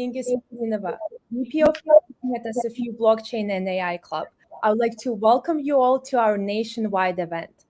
name is Findzinu, VP of Marketing at SFU Blockchain and AI Club. I would like to welcome you all to our nationwide event.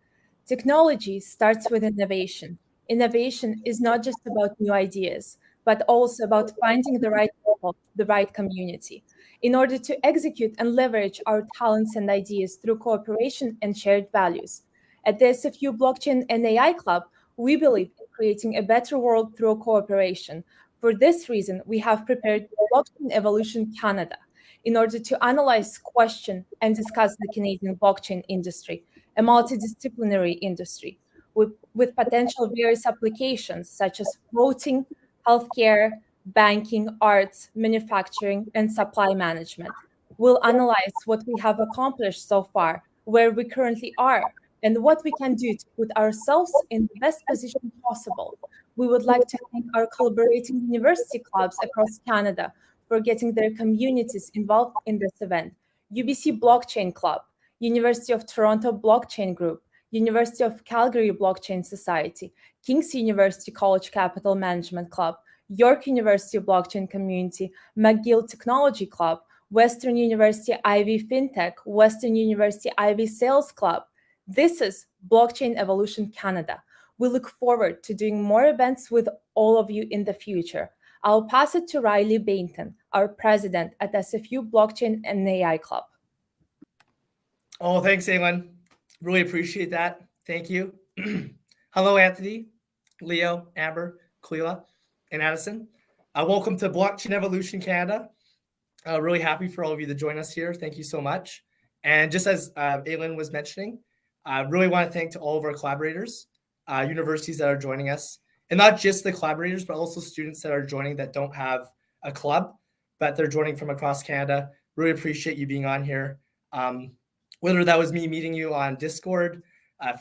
Technology starts with innovation. Innovation is not just about new ideas, but also about finding the right people, the right community, in order to execute and leverage our talents and ideas through cooperation and shared values. At the SFU Blockchain and AI Club, we believe in creating a better world through cooperation. For this reason, we have prepared Blockchain Evolution Canada in order to analyze, question, and discuss the Canadian blockchain industry, a multidisciplinary industry with potential various applications such as voting, healthcare, banking, arts, manufacturing, and supply management. We'll analyze what we have accomplished so far, where we currently are, and what we can do to put ourselves in the best position possible. We would like to thank our collaborating university clubs across Canada for getting their communities involved in this event. UBC Blockchain Club, University of Toronto Blockchain Group, University of Calgary Blockchain Society, King's University College Capital Management Club, York University Blockchain Community, McGill Technology Club, Western University Ivy FinTech, Western University Ivy Sales Club. This is Blockchain Evolution Canada. We look forward to doing more events with all of you in the future. I'll pass it to Riley Bainton, our president at SFU Blockchain and AI Club. Oh, thanks, Aylin. Really appreciate that. Thank you. Hello, Anthony, Leo, Amber, Koleya, and Addison. Welcome to Blockchain Evolution Canada. Really happy for all of you to join us here. Thank you so much. And just as Aylin was mentioning, I really want to thank to all of our collaborators, universities that are joining us, and not just the collaborators, but also students that are joining that don't have a club, but they're joining from across Canada. Really appreciate you being on here. Whether that was me meeting you on Discord,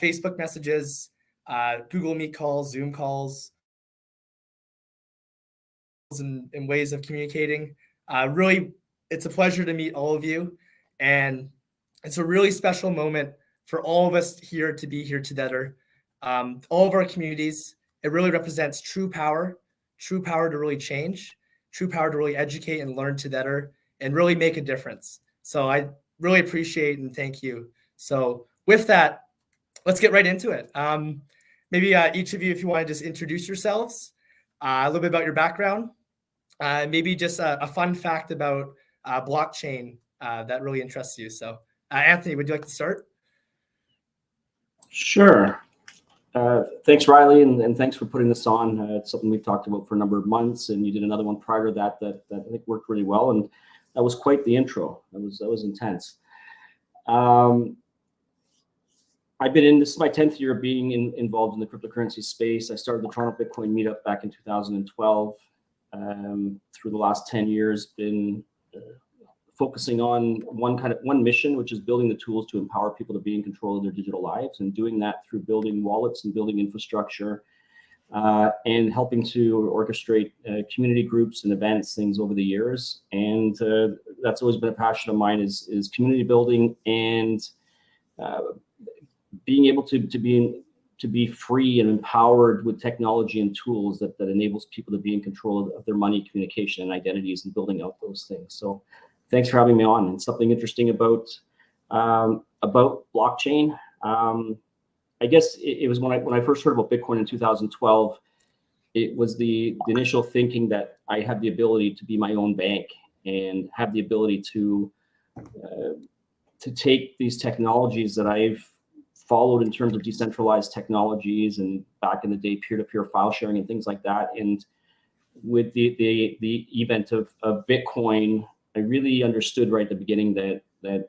Facebook messages, Google Meet calls, Zoom calls, and ways of communicating. Really, it's a pleasure to meet all of you. And it's a really special moment for all of us here to be here together. All of our communities, it really represents true power to really change, true power to really educate and learn together and really make a difference. So I really appreciate and thank you. So with that, let's get right into it. Maybe each of you, if you want to just introduce yourselves, a little bit about your background, maybe just a fun fact about blockchain that really interests you. So Anthony, would you like to start? Sure. Thanks, Riley, and thanks for putting this on. It's something we've talked about for a number of months, and you did another one prior to that I think worked really well, and that was quite the intro. That was intense. I've been in, this is my 10th year of being involved in the cryptocurrency space. I started the Toronto Bitcoin meetup back in 2012. Through the last 10 years, been focusing on one mission, which is building the tools to empower people to be in control of their digital lives, and doing that through building wallets and building infrastructure, and helping to orchestrate community groups and events, things over the years. And that's always been a passion of mine, is community building and being able to be free and empowered with technology and tools that enables people to be in control of their money, communication, and identities, and building out those things. So thanks for having me on. And something interesting about blockchain, I guess it was when I first heard about Bitcoin in 2012, it was the initial thinking that I had the ability to be my own bank and have the ability to take these technologies that I've followed in terms of decentralized technologies, and back in the day, peer-to-peer file sharing and things like that. And with the event of Bitcoin, I really understood right at the beginning that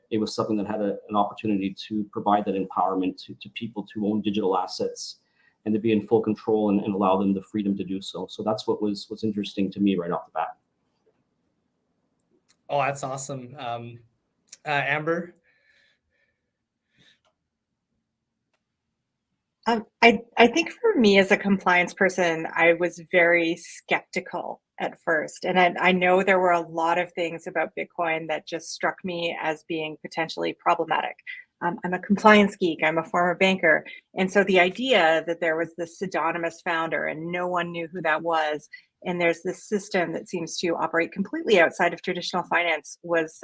it was something that had an opportunity to provide that empowerment to people to own digital assets and to be in full control and allow them the freedom to do so. So that's what's interesting to me right off the bat. Oh, that's awesome. Amber? I think for me as a compliance person, I was very skeptical at first. And I know there were a lot of things about Bitcoin that just struck me as being potentially problematic. I'm a compliance geek. I'm a former banker. And so the idea that there was this pseudonymous founder and no one knew who that was, and there's this system that seems to operate completely outside of traditional finance was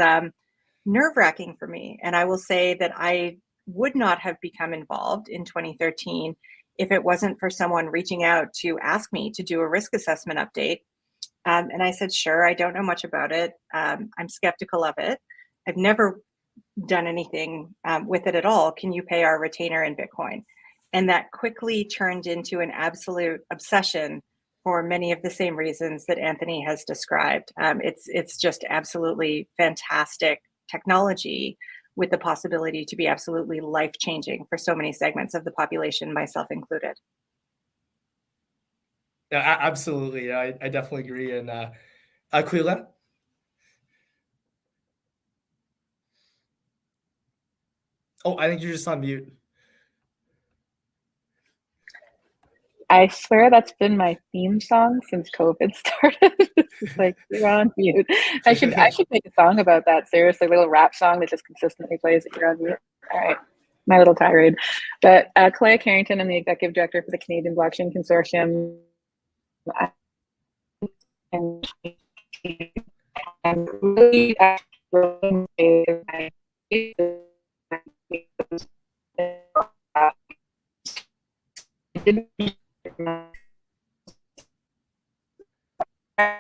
nerve-wracking for me. And I will say that I would not have become involved in 2013 if it wasn't for someone reaching out to ask me to do a risk assessment update. And I said, sure, I don't know much about it. I'm skeptical of it. I've never done anything with it at all. Can you pay our retainer in Bitcoin? And that quickly turned into an absolute obsession for many of the same reasons that Anthony has described. It's just absolutely fantastic technology with the possibility to be absolutely life-changing for so many segments of the population, myself included. Yeah, absolutely. I definitely agree. And Koleya? Oh, I think you're just on mute. I swear that's been my theme song since COVID started. It's like, you're on mute. I should make a song about that, seriously, a little rap song that just consistently plays if you're on mute. All right, my little tirade. But Koleya Karringten, I'm the executive director for the Canadian Blockchain Consortium. And I'm really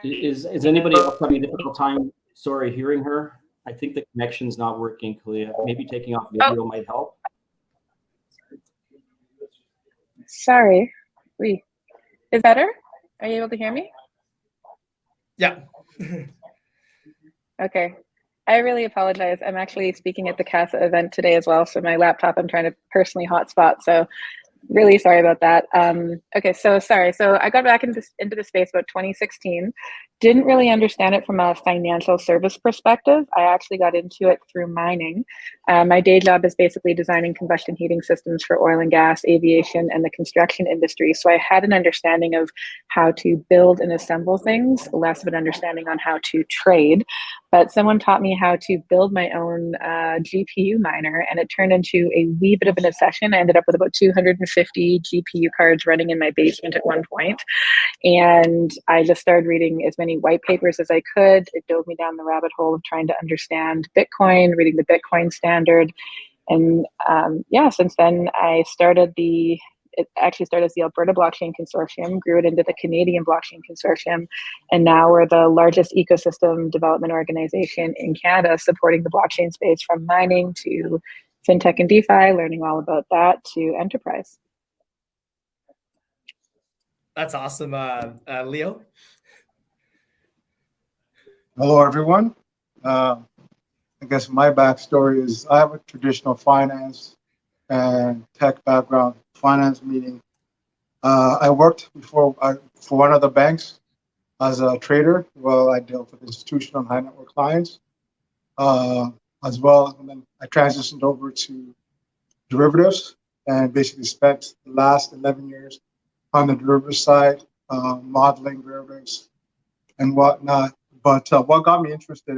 Is anybody else having a difficult time, sorry, hearing her? I think the connection's not working, Koleya. Maybe taking off video might help. Sorry. Is it better? Are you able to hear me? Yeah. Okay. I really apologize. I'm actually speaking at the CASA event today as well. So my laptop, I'm trying to personally hotspot. So really sorry about that. Okay, so sorry. So I got back into the space about 2016. Didn't really understand it from a financial service perspective. I actually got into it through mining. My day job is basically designing combustion heating systems for oil and gas, aviation, and the construction industry. So I had an understanding of how to build and assemble things, less of an understanding on how to trade. But someone taught me how to build my own GPU miner, and it turned into a wee bit of an obsession. I ended up with about 250 GPU cards running in my basement at one point. And I just started reading as many white papers as I could. It dove me down the rabbit hole of trying to understand Bitcoin, reading the Bitcoin standard. And since then I started it actually started as the Alberta Blockchain Consortium, grew it into the Canadian Blockchain Consortium, and now we're the largest ecosystem development organization in Canada, supporting the blockchain space from mining to fintech and DeFi, learning all about that, to enterprise. That's awesome. Leo? Hello, everyone. I guess my backstory is I have a traditional finance and tech background. Finance meaning I worked before for one of the banks as a trader. Well, I dealt with institutional high net worth clients as well. And then I transitioned over to derivatives and basically spent the last 11 years on the derivatives side, modeling derivatives and whatnot. But what got me interested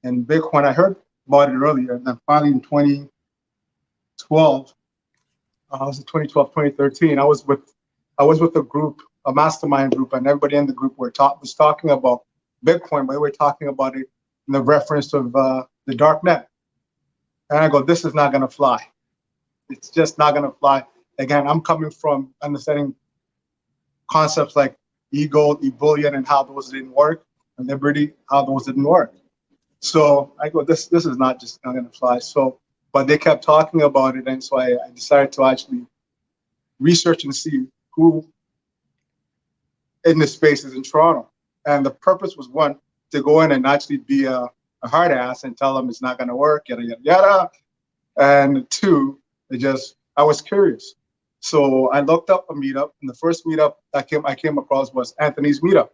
in Bitcoin, I heard about it earlier, and then finally in 2012, I was in 2012, 2013. I was with a group, a mastermind group, and everybody in the group was talking about Bitcoin, but they were talking about it in the reference of the dark net. And I go, this is not going to fly. It's just not going to fly. Again, I'm coming from understanding concepts like e-gold, e-bullion, and how those didn't work, and Liberty, how those didn't work. So I go, this is not just not going to fly. So, but they kept talking about it, and so I decided to actually research and see who in this space is in Toronto. And the purpose was, one, to go in and actually be a hard ass and tell them it's not going to work, yada, yada, yada. And two, I was curious. So I looked up a meetup, and the first meetup I came across was Anthony's meetup.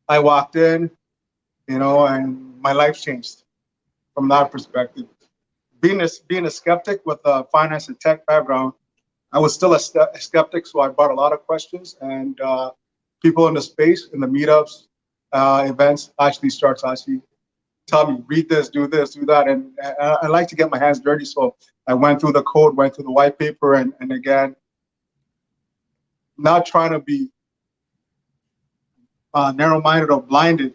I walked in, and my life changed from that perspective. Being a skeptic with a finance and tech background, I was still a skeptic, so I brought a lot of questions, and people in the space, in the meetups, events, actually start to tell me, read this, do that, and I like to get my hands dirty, so I went through the code, went through the white paper, and again, not trying to be narrow-minded or blinded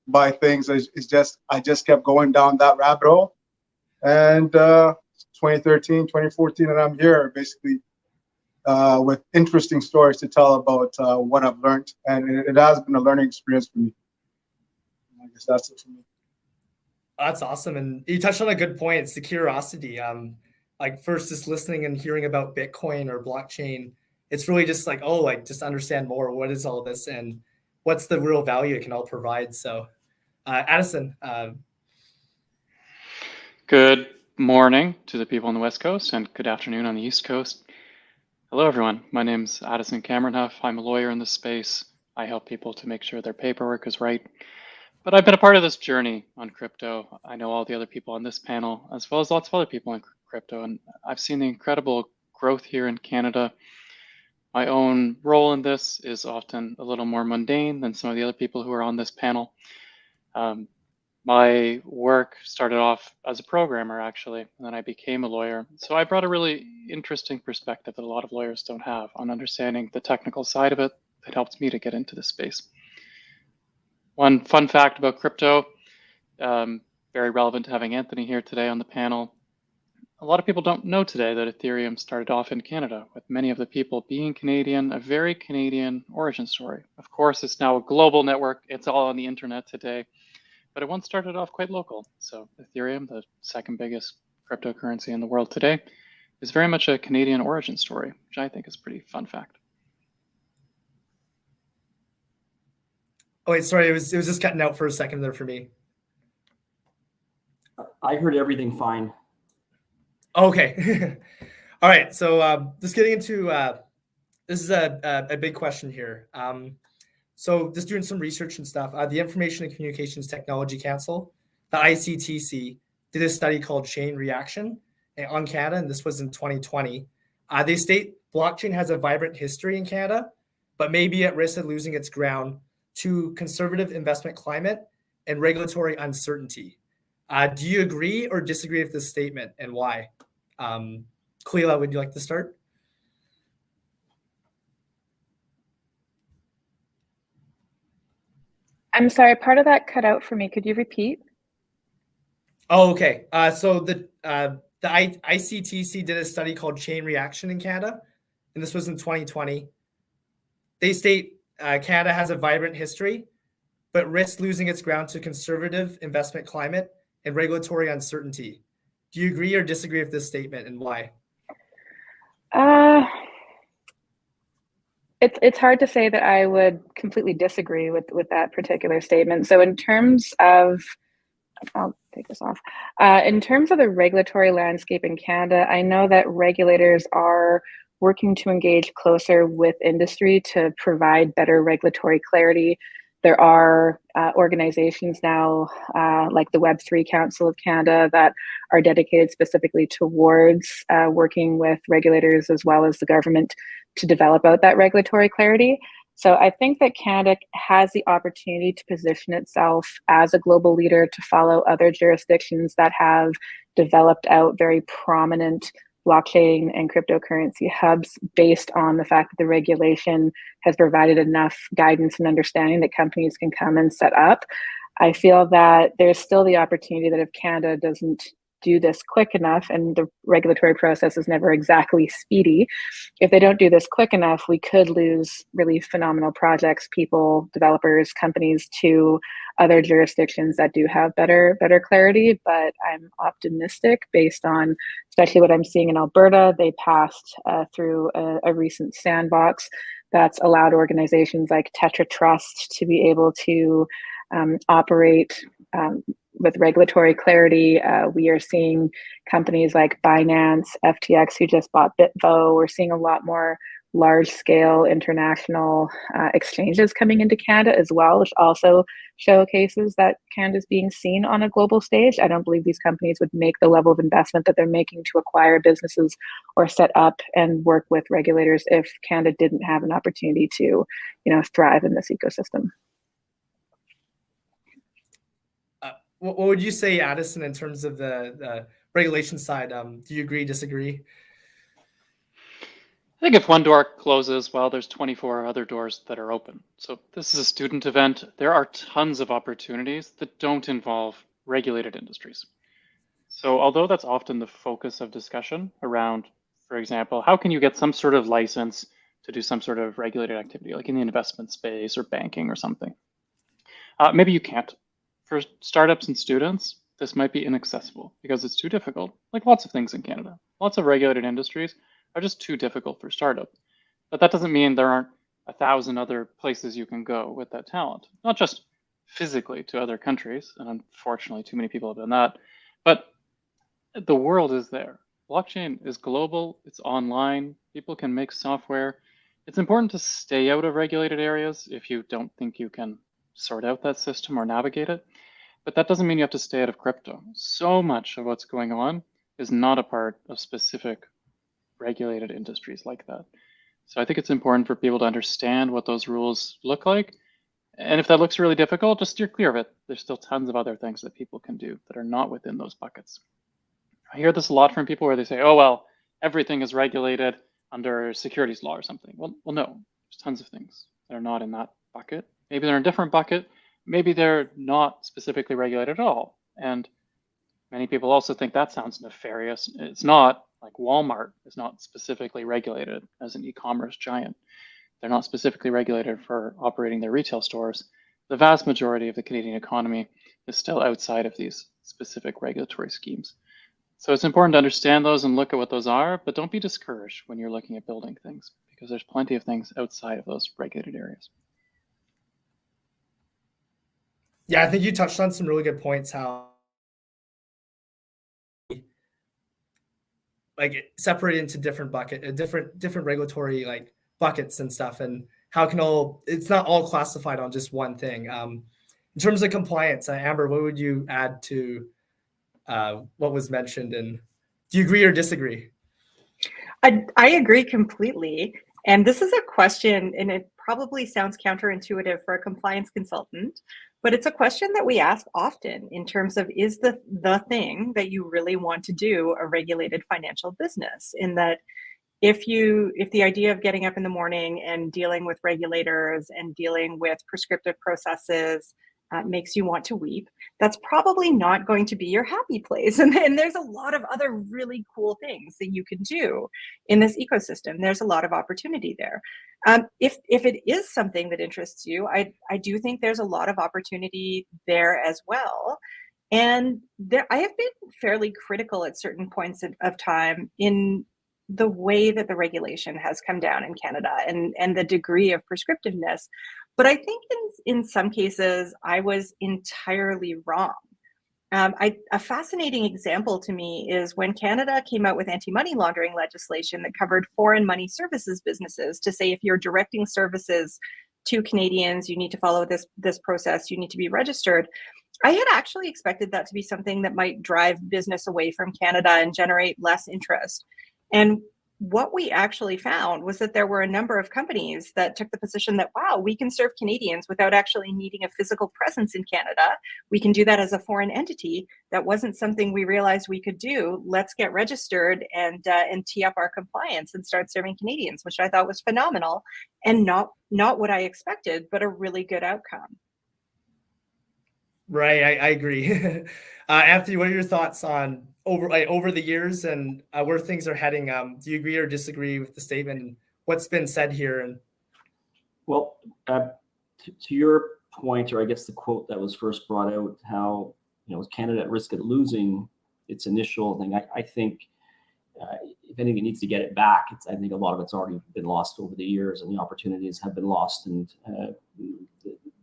by things. I just kept going down that rabbit hole. And 2013, 2014, and I'm here basically with interesting stories to tell about what I've learned. And it has been a learning experience for me. I guess that's it for me. That's awesome. And you touched on a good point. It's the curiosity. Like first just listening and hearing about Bitcoin or blockchain, it's really just like, oh, like just understand more. What is all this and what's the real value it can all provide? So Addison. Good morning to the people on the West Coast and good afternoon on the East Coast. Hello, everyone. My name's Addison Cameron-Huff. I'm a lawyer in this space. I help people to make sure their paperwork is right. But I've been a part of this journey on crypto. I know all the other people on this panel, as well as lots of other people in crypto, and I've seen the incredible growth here in Canada. My own role in this is often a little more mundane than some of the other people who are on this panel. My work started off as a programmer, actually, and then I became a lawyer. So I brought a really interesting perspective that a lot of lawyers don't have on understanding the technical side of it that helped me to get into this space. One fun fact about crypto, very relevant to having Anthony here today on the panel. A lot of people don't know today that Ethereum started off in Canada, with many of the people being Canadian, a very Canadian origin story. Of course, it's now a global network. It's all on the internet today. But it once started off quite local. So Ethereum, the second biggest cryptocurrency in the world today, is very much a Canadian origin story, which I think is a pretty fun fact. Oh, wait, sorry. It was just cutting out for a second there for me. I heard everything fine. Okay. All right. So just getting into this is a big question here. So just doing some research and stuff. The Information and Communications Technology Council, the ICTC, did a study called Chain Reaction on Canada, and this was in 2020. They state blockchain has a vibrant history in Canada, but may be at risk of losing its ground to conservative investment climate and regulatory uncertainty. Do you agree or disagree with this statement, and why? Koleya, would you like to start? I'm sorry, part of that cut out for me. Could you repeat? Oh, okay. So the ICTC did a study called Chain Reaction in Canada, and this was in 2020. They state Canada has a vibrant history, but risks losing its ground to conservative investment climate and regulatory uncertainty. Do you agree or disagree with this statement, and why? It's hard to say that I would completely disagree with that particular statement. So in terms of, I'll take this off. In terms of the regulatory landscape in Canada, I know that regulators are working to engage closer with industry to provide better regulatory clarity. There are organizations now like the Web3 Council of Canada that are dedicated specifically towards working with regulators as well as the government to develop out that regulatory clarity. So I think that Canada has the opportunity to position itself as a global leader to follow other jurisdictions that have developed out very prominent blockchain and cryptocurrency hubs based on the fact that the regulation has provided enough guidance and understanding that companies can come and set up. I feel that there's still the opportunity that if Canada doesn't do this quick enough, and the regulatory process is never exactly speedy, if they don't do this quick enough, we could lose really phenomenal projects, people, developers, companies to other jurisdictions that do have better clarity. But I'm optimistic based on especially what I'm seeing in Alberta. They passed through a recent sandbox that's allowed organizations like Tetra Trust to be able to operate with regulatory clarity. We are seeing companies like Binance, FTX, who just bought BitVo. We're seeing a lot more large-scale international exchanges coming into Canada as well, which also showcases that Canada is being seen on a global stage. I don't believe these companies would make the level of investment that they're making to acquire businesses or set up and work with regulators if Canada didn't have an opportunity to, thrive in this ecosystem. What would you say, Addison, in terms of the regulation side? Do you agree, disagree? I think if one door closes, well, there's 24 other doors that are open. So this is a student event. There are tons of opportunities that don't involve regulated industries. So although that's often the focus of discussion around, for example, how can you get some sort of license to do some sort of regulated activity, like in the investment space or banking or something, maybe you can't. For startups and students, this might be inaccessible because it's too difficult, like lots of things in Canada. Lots of regulated industries are just too difficult for startup. But that doesn't mean there aren't 1,000 other places you can go with that talent, not just physically to other countries, and unfortunately too many people have done that, but the world is there. Blockchain is global, it's online, people can make software. It's important to stay out of regulated areas if you don't think you can sort out that system or navigate it. But that doesn't mean you have to stay out of crypto. So much of what's going on is not a part of specific regulated industries like that. So I think it's important for people to understand what those rules look like. And if that looks really difficult, just steer clear of it. There's still tons of other things that people can do that are not within those buckets. I hear this a lot from people where they say, oh, well, everything is regulated under securities law or something. Well, no, there's tons of things that are not in that bucket. Maybe they're in a different bucket. Maybe they're not specifically regulated at all. And many people also think that sounds nefarious. It's not. Like Walmart is not specifically regulated as an e-commerce giant. They're not specifically regulated for operating their retail stores. The vast majority of the Canadian economy is still outside of these specific regulatory schemes. So it's important to understand those and look at what those are, but don't be discouraged when you're looking at building things because there's plenty of things outside of those regulated areas. Yeah, I think you touched on some really good points, how like separate into different different regulatory like buckets and stuff, and how can it's not all classified on just one thing. In terms of compliance, Amber, what would you add to what was mentioned, and do you agree or disagree? I agree completely. And this is a question, and it probably sounds counterintuitive for a compliance consultant, but it's a question that we ask often in terms of, is the thing that you really want to do a regulated financial business? In that if the idea of getting up in the morning and dealing with regulators and dealing with prescriptive processes makes you want to weep, that's probably not going to be your happy place. And there's a lot of other really cool things that you can do in this ecosystem. There's a lot of opportunity there. If it is something that interests you, I do think there's a lot of opportunity there as well. And I have been fairly critical at certain points of time in the way that the regulation has come down in Canada and the degree of prescriptiveness. But I think in some cases, I was entirely wrong. A fascinating example to me is when Canada came out with anti-money laundering legislation that covered foreign money services businesses to say, if you're directing services to Canadians, you need to follow this process, you need to be registered. I had actually expected that to be something that might drive business away from Canada and generate less interest. And what we actually found was that there were a number of companies that took the position that, wow, we can serve Canadians without actually needing a physical presence in Canada. We can do that as a foreign entity. That wasn't something we realized we could do. Let's get registered and tee up our compliance and start serving Canadians, which I thought was phenomenal and not what I expected, but a really good outcome. Right, I agree. Anthony, what are your thoughts on over the years and where things are heading? Do you agree or disagree with the statement and what's been said here? And well, to your point, or I guess the quote that was first brought out, how is Canada at risk of losing its initial thing? I think if anything, it needs to get it back. I think a lot of it's already been lost over the years, and the opportunities have been lost, and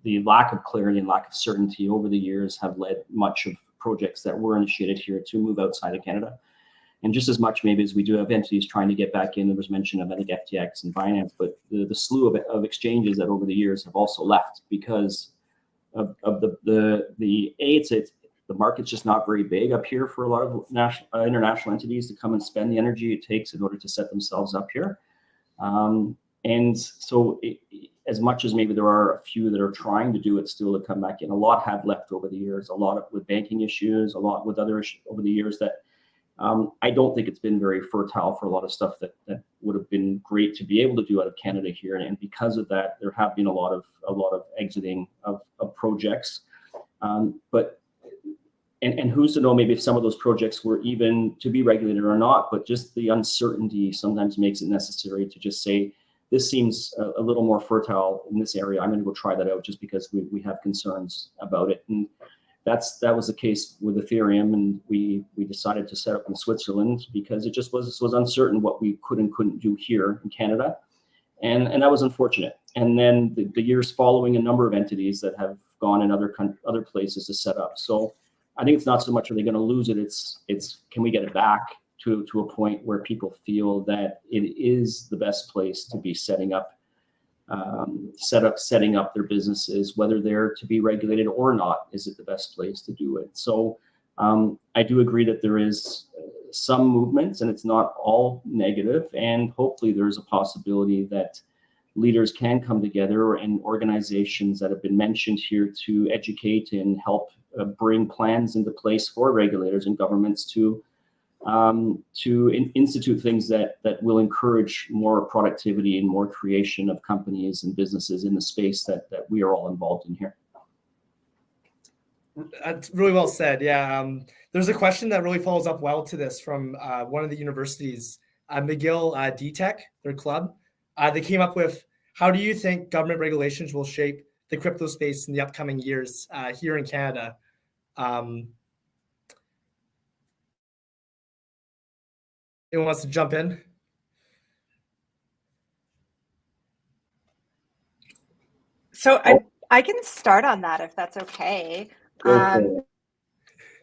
the lack of clarity and lack of certainty over the years have led much of projects that were initiated here to move outside of Canada. And just as much maybe as we do have entities trying to get back in, there was mention of, I think, FTX and Binance, but the slew of exchanges that over the years have also left because of the market's just not very big up here for a lot of international entities to come and spend the energy it takes in order to set themselves up here. And so as much as maybe there are a few that are trying to do it still to come back in, a lot have left over the years, a lot with banking issues, a lot with other issues over the years that I don't think it's been very fertile for a lot of stuff that would have been great to be able to do out of Canada here. And because of that, there have been a lot of exiting of projects. But who's to know, maybe if some of those projects were even to be regulated or not, but just the uncertainty sometimes makes it necessary to just say, this seems a little more fertile in this area. I'm going to go try that out just because we have concerns about it. And that was the case with Ethereum, and we decided to set up in Switzerland because it just was uncertain what we could and couldn't do here in Canada, and that was unfortunate. And then the years following, a number of entities that have gone in other places to set up. So I think it's not so much are they going to lose it, it's can we get it back to a point where people feel that it is the best place to be setting up their businesses, whether they're to be regulated or not. Is it the best place to do it? So I do agree that there is some movements, and it's not all negative, and hopefully there's a possibility that leaders can come together and organizations that have been mentioned here to educate and help bring plans into place for regulators and governments to institute things that will encourage more productivity and more creation of companies and businesses in the space that we are all involved in here. That's really well said. Yeah. There's a question that really follows up well to this from one of the universities, McGill DTech, their club. They came up with, how do you think government regulations will shape the crypto space in the upcoming years here in Canada? Anyone wants to jump in? So I can start on that if that's okay. And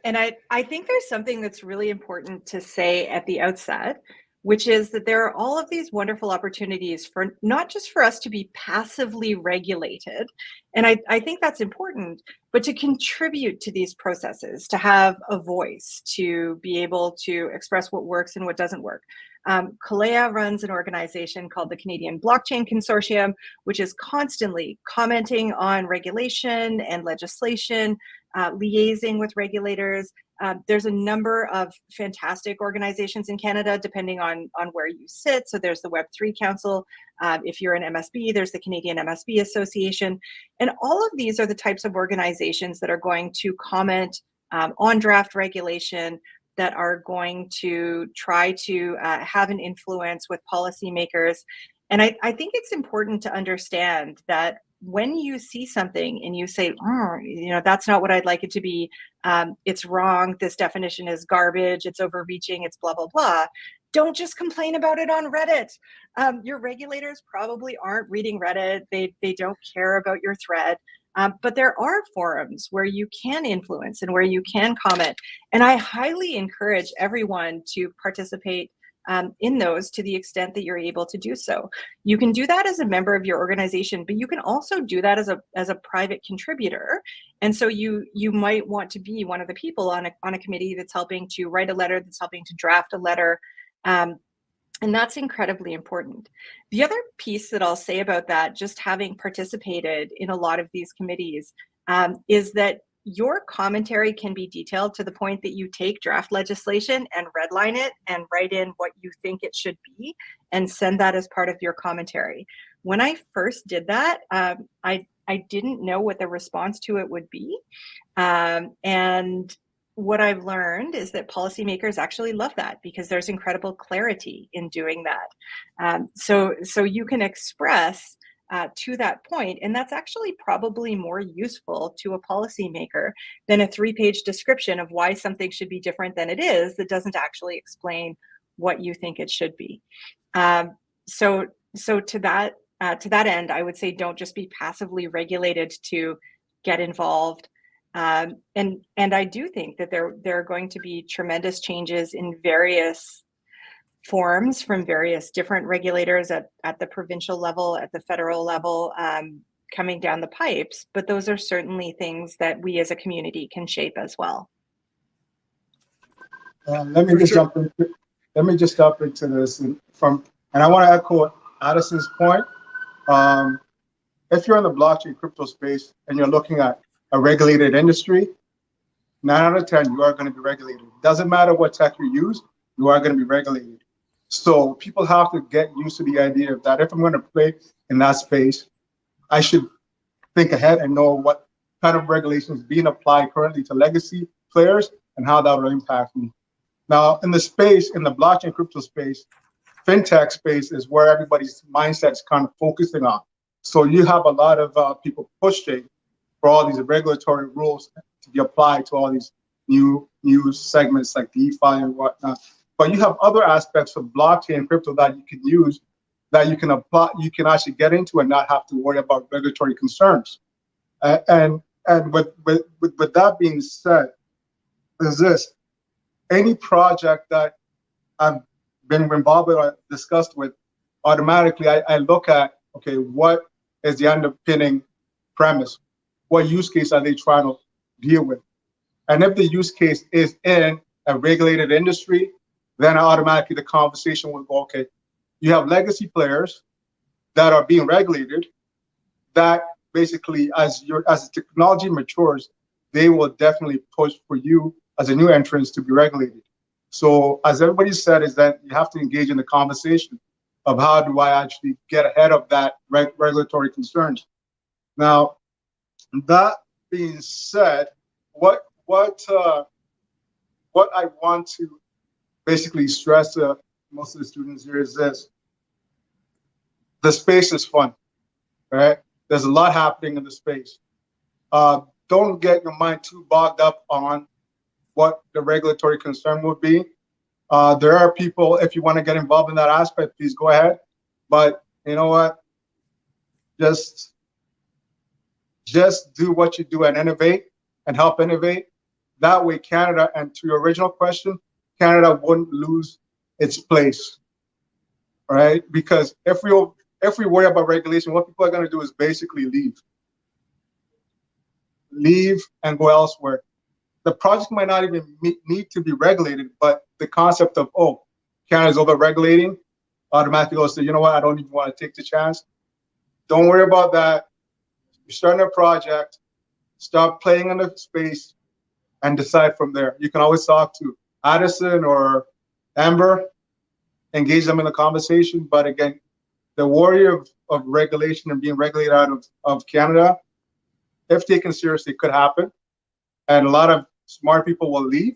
I think there's something that's really important to say at the outset, which is that there are all of these wonderful opportunities for not just for us to be passively regulated, and I think that's important, but to contribute to these processes, to have a voice, to be able to express what works and what doesn't work. Koleya runs an organization called the Canadian Blockchain Consortium, which is constantly commenting on regulation and legislation, liaising with regulators. There's a number of fantastic organizations in Canada, depending on where you sit. So there's the Web3 Council. If you're an MSB, there's the Canadian MSB Association. And all of these are the types of organizations that are going to comment on draft regulation, that are going to try to have an influence with policymakers. And I think it's important to understand that when you see something and you say, that's not what I'd like it to be, it's wrong, this definition is garbage, it's overreaching, it's blah, blah, blah, don't just complain about it on Reddit. Your regulators probably aren't reading Reddit. They don't care about your thread. But there are forums where you can influence and where you can comment. And I highly encourage everyone to participate in those to the extent that you're able to do so. You can do that as a member of your organization, but you can also do that as a private contributor. And so you might want to be one of the people on a committee that's helping to write a letter, that's helping to draft a letter. And that's incredibly important. The other piece that I'll say about that, just having participated in a lot of these committees, is that your commentary can be detailed to the point that you take draft legislation and redline it and write in what you think it should be and send that as part of your commentary. When I first did that, I didn't know what the response to it would be. And what I've learned is that policymakers actually love that because there's incredible clarity in doing that. So you can express to that point, and that's actually probably more useful to a policymaker than a 3-page description of why something should be different than it is that doesn't actually explain what you think it should be. So to that end, I would say don't just be passively regulated to get involved. And I do think that there are going to be tremendous changes in various forms from various different regulators at the provincial level, at the federal level, coming down the pipes. But those are certainly things that we as a community can shape as well. Let me just jump into this, and I want to echo Addison's point. If you're in the blockchain crypto space and you're looking at a regulated industry, 9 out of 10, you are going to be regulated. Doesn't matter what tech you use, you are going to be regulated. So people have to get used to the idea of that if I'm going to play in that space, I should think ahead and know what kind of regulations being applied currently to legacy players and how that will impact me. Now, in the space, in the blockchain crypto space, fintech space is where everybody's mindset is kind of focusing on. So you have a lot of people pushing for all these regulatory rules to be applied to all these new segments like DeFi and whatnot. But you have other aspects of blockchain crypto that you can use, that you can apply, you can actually get into and not have to worry about regulatory concerns. And with that being said, is this any project that I've been involved with or discussed with, automatically I look at, okay, what is the underpinning premise? What use case are they trying to deal with? And if the use case is in a regulated industry, then automatically the conversation will go, okay, you have legacy players that are being regulated that basically as the technology matures, they will definitely push for you as a new entrant to be regulated. So as everybody said, is that you have to engage in the conversation of how do I actually get ahead of that regulatory concerns. Now, that being said, what I want to basically stress to most of the students here is this: the space is fun, right? There's a lot happening in the space. Don't get your mind too bogged up on what the regulatory concern would be. There are people, if you want to get involved in that aspect, please go ahead. But you know what? Just do what you do and innovate and help innovate. That way, Canada, and to your original question, Canada wouldn't lose its place, right? Because if we worry about regulation, what people are going to do is basically leave and go elsewhere. The project might not even need to be regulated, but the concept of, oh, Canada's over-regulating, automatically goes to, you know what, I don't even want to take the chance. Don't worry about that. You're starting a project, start playing in the space, and decide from there. You can always talk to Addison or Amber, engage them in the conversation. But again, the worry of regulation and being regulated out of Canada, if taken seriously, could happen. And a lot of smart people will leave.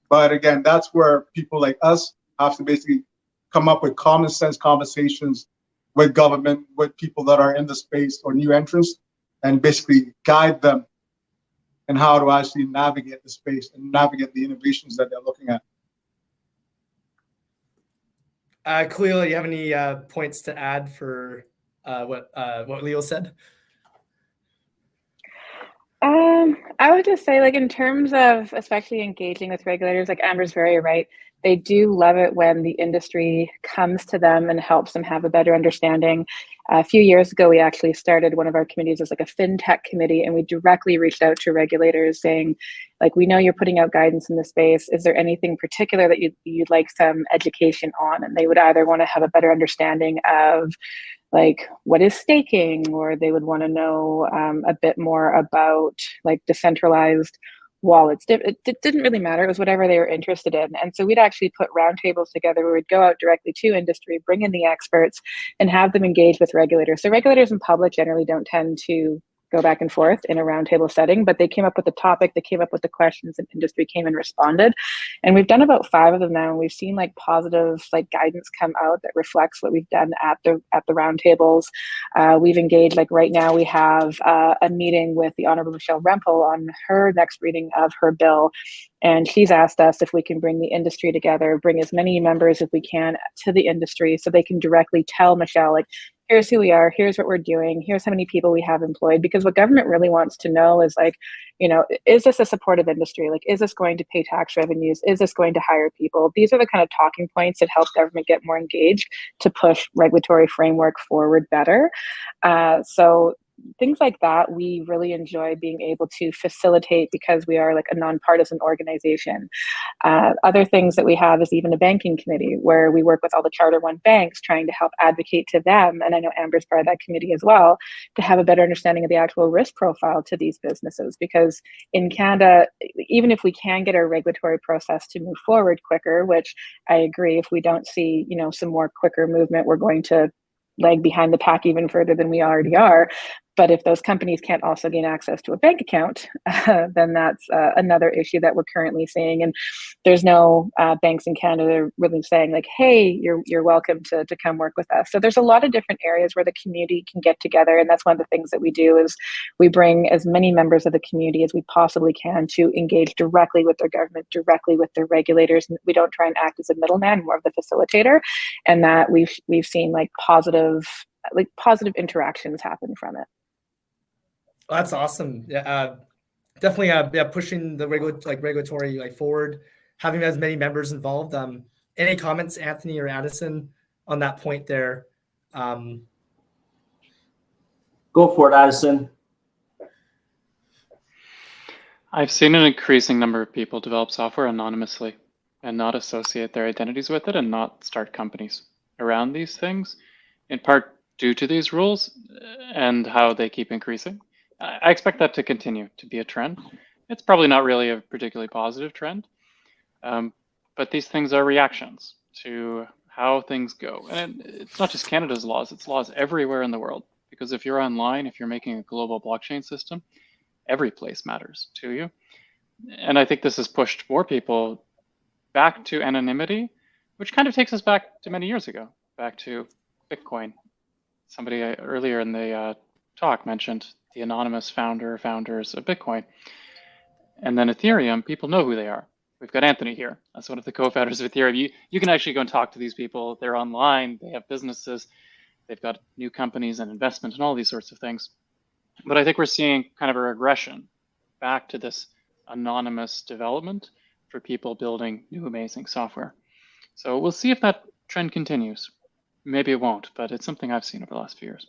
But again, that's where people like us have to basically come up with common sense conversations with government, with people that are in the space or new entrants, and basically guide them in how to actually navigate the space and navigate the innovations that they're looking at. Koleya, you have any points to add for what Leo said? I would just say, like, in terms of especially engaging with regulators, like Amber's very right. They do love it when the industry comes to them and helps them have a better understanding. A few years ago, we actually started one of our committees as like a fintech committee, and we directly reached out to regulators saying, like, we know you're putting out guidance in this space. Is there anything particular that you'd like some education on? And they would either want to have a better understanding of like what is staking, or they would want to know a bit more about like decentralized wallets. It didn't really matter. It was whatever they were interested in. And so we'd actually put roundtables together where we'd go out directly to industry, bring in the experts, and have them engage with regulators. So regulators in public generally don't tend to go back and forth in a roundtable setting, but they came up with the topic, they came up with the questions, and industry came and responded. And we've done about 5 of them now, and we've seen like positive like guidance come out that reflects what we've done at the roundtables. We've engaged, like right now we have a meeting with the Honorable Michelle Rempel on her next reading of her bill. And she's asked us if we can bring the industry together, bring as many members as we can to the industry so they can directly tell Michelle, like, here's who we are, here's what we're doing, here's how many people we have employed. Because what government really wants to know is like, you know, is this a supportive industry? Like, is this going to pay tax revenues? Is this going to hire people? These are the kind of talking points that help government get more engaged to push regulatory framework forward better. So things like that, we really enjoy being able to facilitate because we are like a nonpartisan organization. Other things that we have is even a banking committee where we work with all the Charter 1 banks trying to help advocate to them. And I know Amber's part of that committee as well, to have a better understanding of the actual risk profile to these businesses. Because in Canada, even if we can get our regulatory process to move forward quicker, which I agree, if we don't see, some more quicker movement, we're going to lag behind the pack even further than we already are. But if those companies can't also gain access to a bank account, then that's another issue that we're currently seeing. And there's no banks in Canada really saying like, hey, you're welcome to come work with us. So there's a lot of different areas where the community can get together. And that's one of the things that we do is we bring as many members of the community as we possibly can to engage directly with their government, directly with their regulators. And we don't try and act as a middleman, more of the facilitator. And that we've seen like positive interactions happen from it. Well, that's awesome. Yeah, definitely. Pushing the regulatory forward, having as many members involved. Any comments, Anthony or Addison, on that point there? Go for it, Addison. I've seen an increasing number of people develop software anonymously and not associate their identities with it and not start companies around these things, in part due to these rules and how they keep increasing. I expect that to continue to be a trend. It's probably not really a particularly positive trend, but these things are reactions to how things go. And it's not just Canada's laws, it's laws everywhere in the world. Because if you're online, if you're making a global blockchain system, every place matters to you. And I think this has pushed more people back to anonymity, which kind of takes us back to many years ago, back to Bitcoin. Somebody earlier in the talk mentioned the anonymous founders of Bitcoin. And then Ethereum, people know who they are. We've got Anthony here. That's one of the co-founders of Ethereum. You can actually go and talk to these people. They're online, they have businesses, they've got new companies and investment and all these sorts of things. But I think we're seeing kind of a regression back to this anonymous development for people building new amazing software. So we'll see if that trend continues. Maybe it won't, but it's something I've seen over the last few years.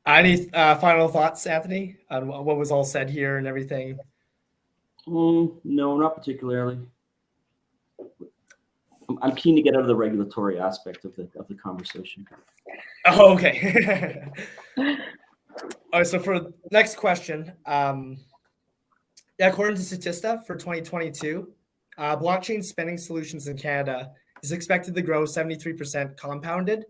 Any final thoughts, Anthony, on what was all said here and everything? No, not particularly. I'm keen to get out of the regulatory aspect of the conversation. Oh, okay. All right, so for the next question, according to Statista for 2022, blockchain spending solutions in Canada is expected to grow 73% compounded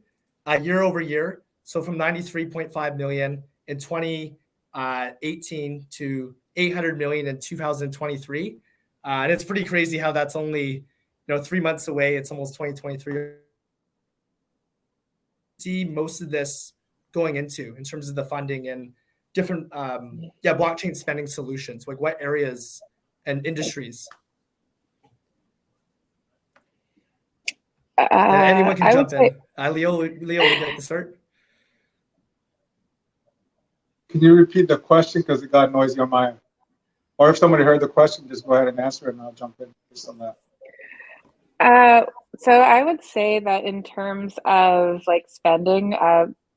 year over year. So from 93.5 million in 2018 to 800 million in 2023. And it's pretty crazy how that's only 3 months away. It's almost 2023. See most of this going into in terms of the funding and different blockchain spending solutions, like what areas and industries? Anyone can jump in. Leo, would you like to start? Can you repeat the question because it got noisy on my end? Or if somebody heard the question, just go ahead and answer it and I'll jump in based on that. So I would say that in terms of like spending,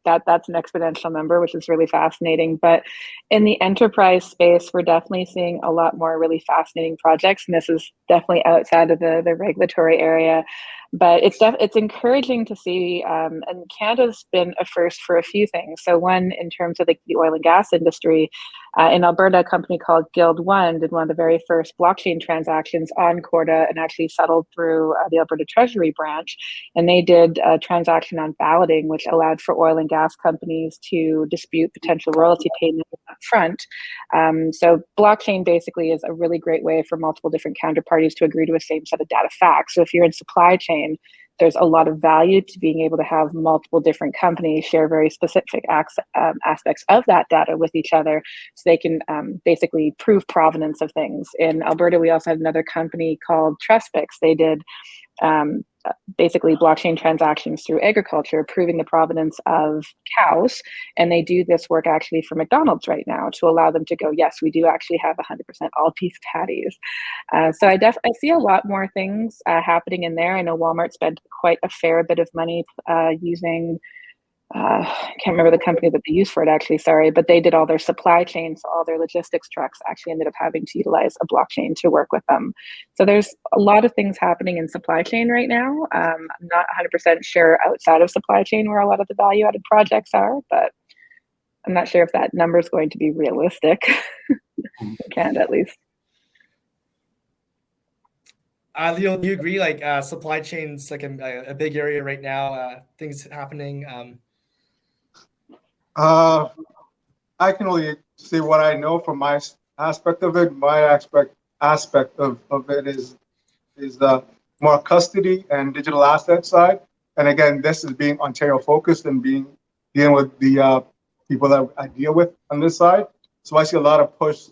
that's an exponential number, which is really fascinating. But in the enterprise space, we're definitely seeing a lot more really fascinating projects. And this is definitely outside of the regulatory area. But it's encouraging to see, and Canada's been a first for a few things. So one, in terms of the oil and gas industry, in Alberta, a company called Guild One did one of the very first blockchain transactions on Corda and actually settled through the Alberta Treasury branch. And they did a transaction on balloting, which allowed for oil and gas companies to dispute potential royalty payments up front. So blockchain basically is a really great way for multiple different counterparties to agree to a same set of data facts. So if you're in supply chain, there's a lot of value to being able to have multiple different companies share very specific aspects of that data with each other so they can basically prove provenance of things. In Alberta, we also had another company called Trustpix. They did basically blockchain transactions through agriculture, proving the provenance of cows. And they do this work actually for McDonald's right now to allow them to go, yes, we do actually have 100% all beef patties. So I see a lot more things happening in there. I know Walmart spent quite a fair bit of money using I can't remember the company that they used for it actually, sorry, but they did all their supply chain. So all their logistics trucks actually ended up having to utilize a blockchain to work with them. So there's a lot of things happening in supply chain right now. I'm not 100% sure outside of supply chain where a lot of the value added projects are, but I'm not sure if that number is going to be realistic in Canada, at least. Leo, do you agree? Like supply chains, like a big area right now. Things happening. I can only say what I know from my aspect of it. My aspect of it is the more custody and digital asset side. And again, this is being Ontario focused and dealing with the people that I deal with on this side. So I see a lot of push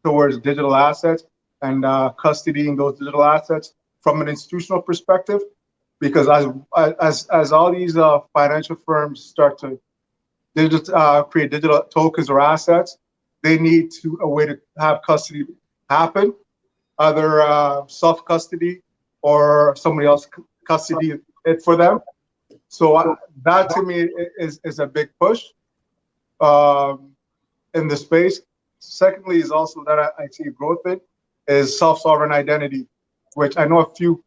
towards digital assets and custodying those digital assets from an institutional perspective, because as all these financial firms start to create digital tokens or assets, they need a way to have custody happen, either self-custody or somebody else custody it for them. So that to me is a big push in the space. Secondly, is also that I see growth in is self-sovereign identity, which I know a few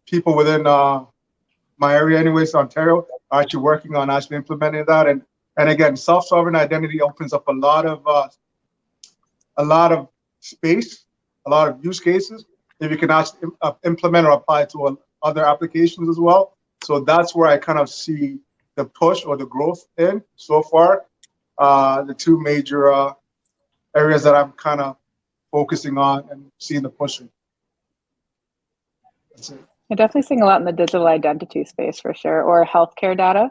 people within my area, anyways, Ontario, are actually working on actually implementing that. And again, self-sovereign identity opens up a lot of space, a lot of use cases, if you can actually implement or apply it to other applications as well. So that's where I kind of see the push or the growth in so far. The two major areas that I'm kind of focusing on and seeing the pushing. That's it. I'm definitely seeing a lot in the digital identity space for sure, or healthcare data.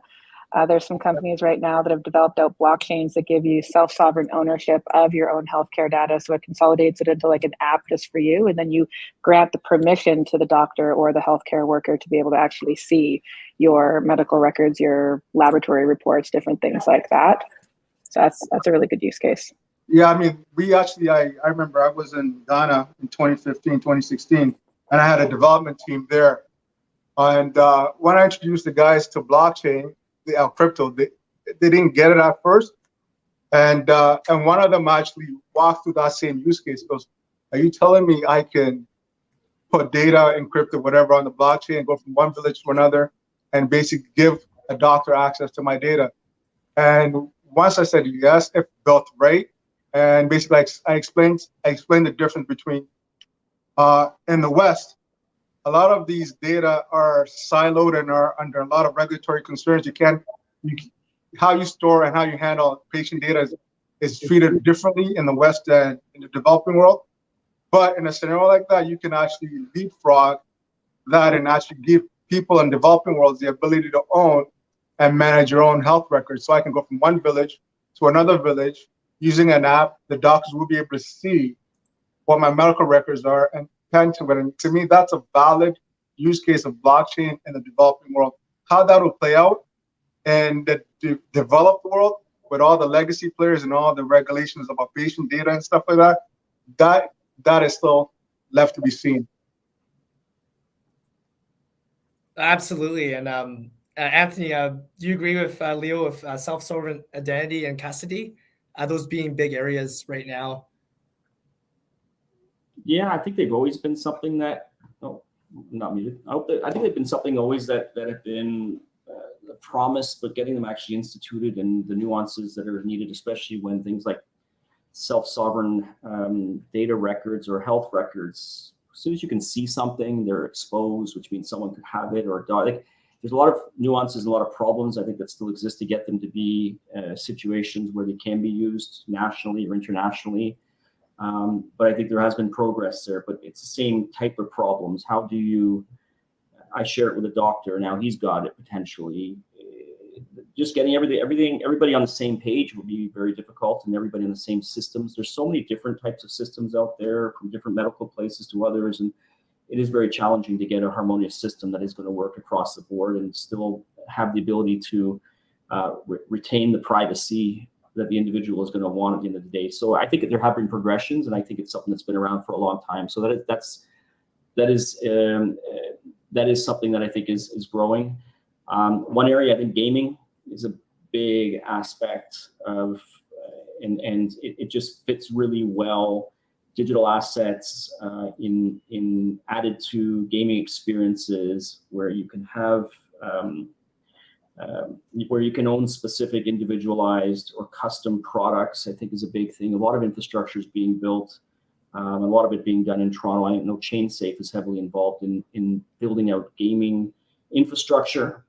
There's some companies right now that have developed out blockchains that give you self-sovereign ownership of your own healthcare data. So it consolidates it into like an app just for you. And then you grant the permission to the doctor or the healthcare worker to be able to actually see your medical records, your laboratory reports, different things like that. So that's a really good use case. Yeah, I mean, I remember I was in Ghana in 2015, 2016, and I had a development team there. And when I introduced the guys to blockchain, the crypto, they didn't get it at first. And one of them actually walked through that same use case. Goes, are you telling me I can put data, encrypted, whatever, on the blockchain and go from one village to another and basically give a doctor access to my data? And once I said yes, if built right, and basically I explained the difference between in the West, a lot of these data are siloed and are under a lot of regulatory concerns. How you store and how you handle patient data is treated differently in the West than in the developing world. But in a scenario like that, you can actually leapfrog that and actually give people in developing worlds the ability to own and manage your own health records. So I can go from one village to another village using an app. The doctors will be able to see what my medical records are and tend to it. And to me, that's a valid use case of blockchain in the developing world. How that will play out in the developed world with all the legacy players and all the regulations about patient data and stuff like that, that is still left to be seen. Absolutely. And Anthony, do you agree with Leo with self-sovereign identity and custody, those being big areas right now? Yeah, I think they've always been something that, not muted. I think they've been something always that have been promised, but getting them actually instituted and the nuances that are needed, especially when things like self-sovereign data records or health records, as soon as you can see something, they're exposed, which means someone could have it or die. Like, there's a lot of nuances and a lot of problems I think that still exist to get them to be situations where they can be used nationally or internationally. But I think there has been progress there, but it's the same type of problems. How do you, I share it with a doctor, now he's got it potentially. Just getting everybody on the same page will be very difficult, and everybody in the same systems. There's so many different types of systems out there, from different medical places to others, and it is very challenging to get a harmonious system that is going to work across the board and still have the ability to retain the privacy that the individual is going to want at the end of the day. So I think there have been progressions, and I think it's something that's been around for a long time. So that is something that I think is growing. One area, I think gaming is a big aspect of, and it just fits really well. Digital assets in added to gaming experiences where you can have where you can own specific individualized or custom products, I think is a big thing. A lot of infrastructure is being built, a lot of it being done in Toronto. I know ChainSafe is heavily involved in building out gaming infrastructure.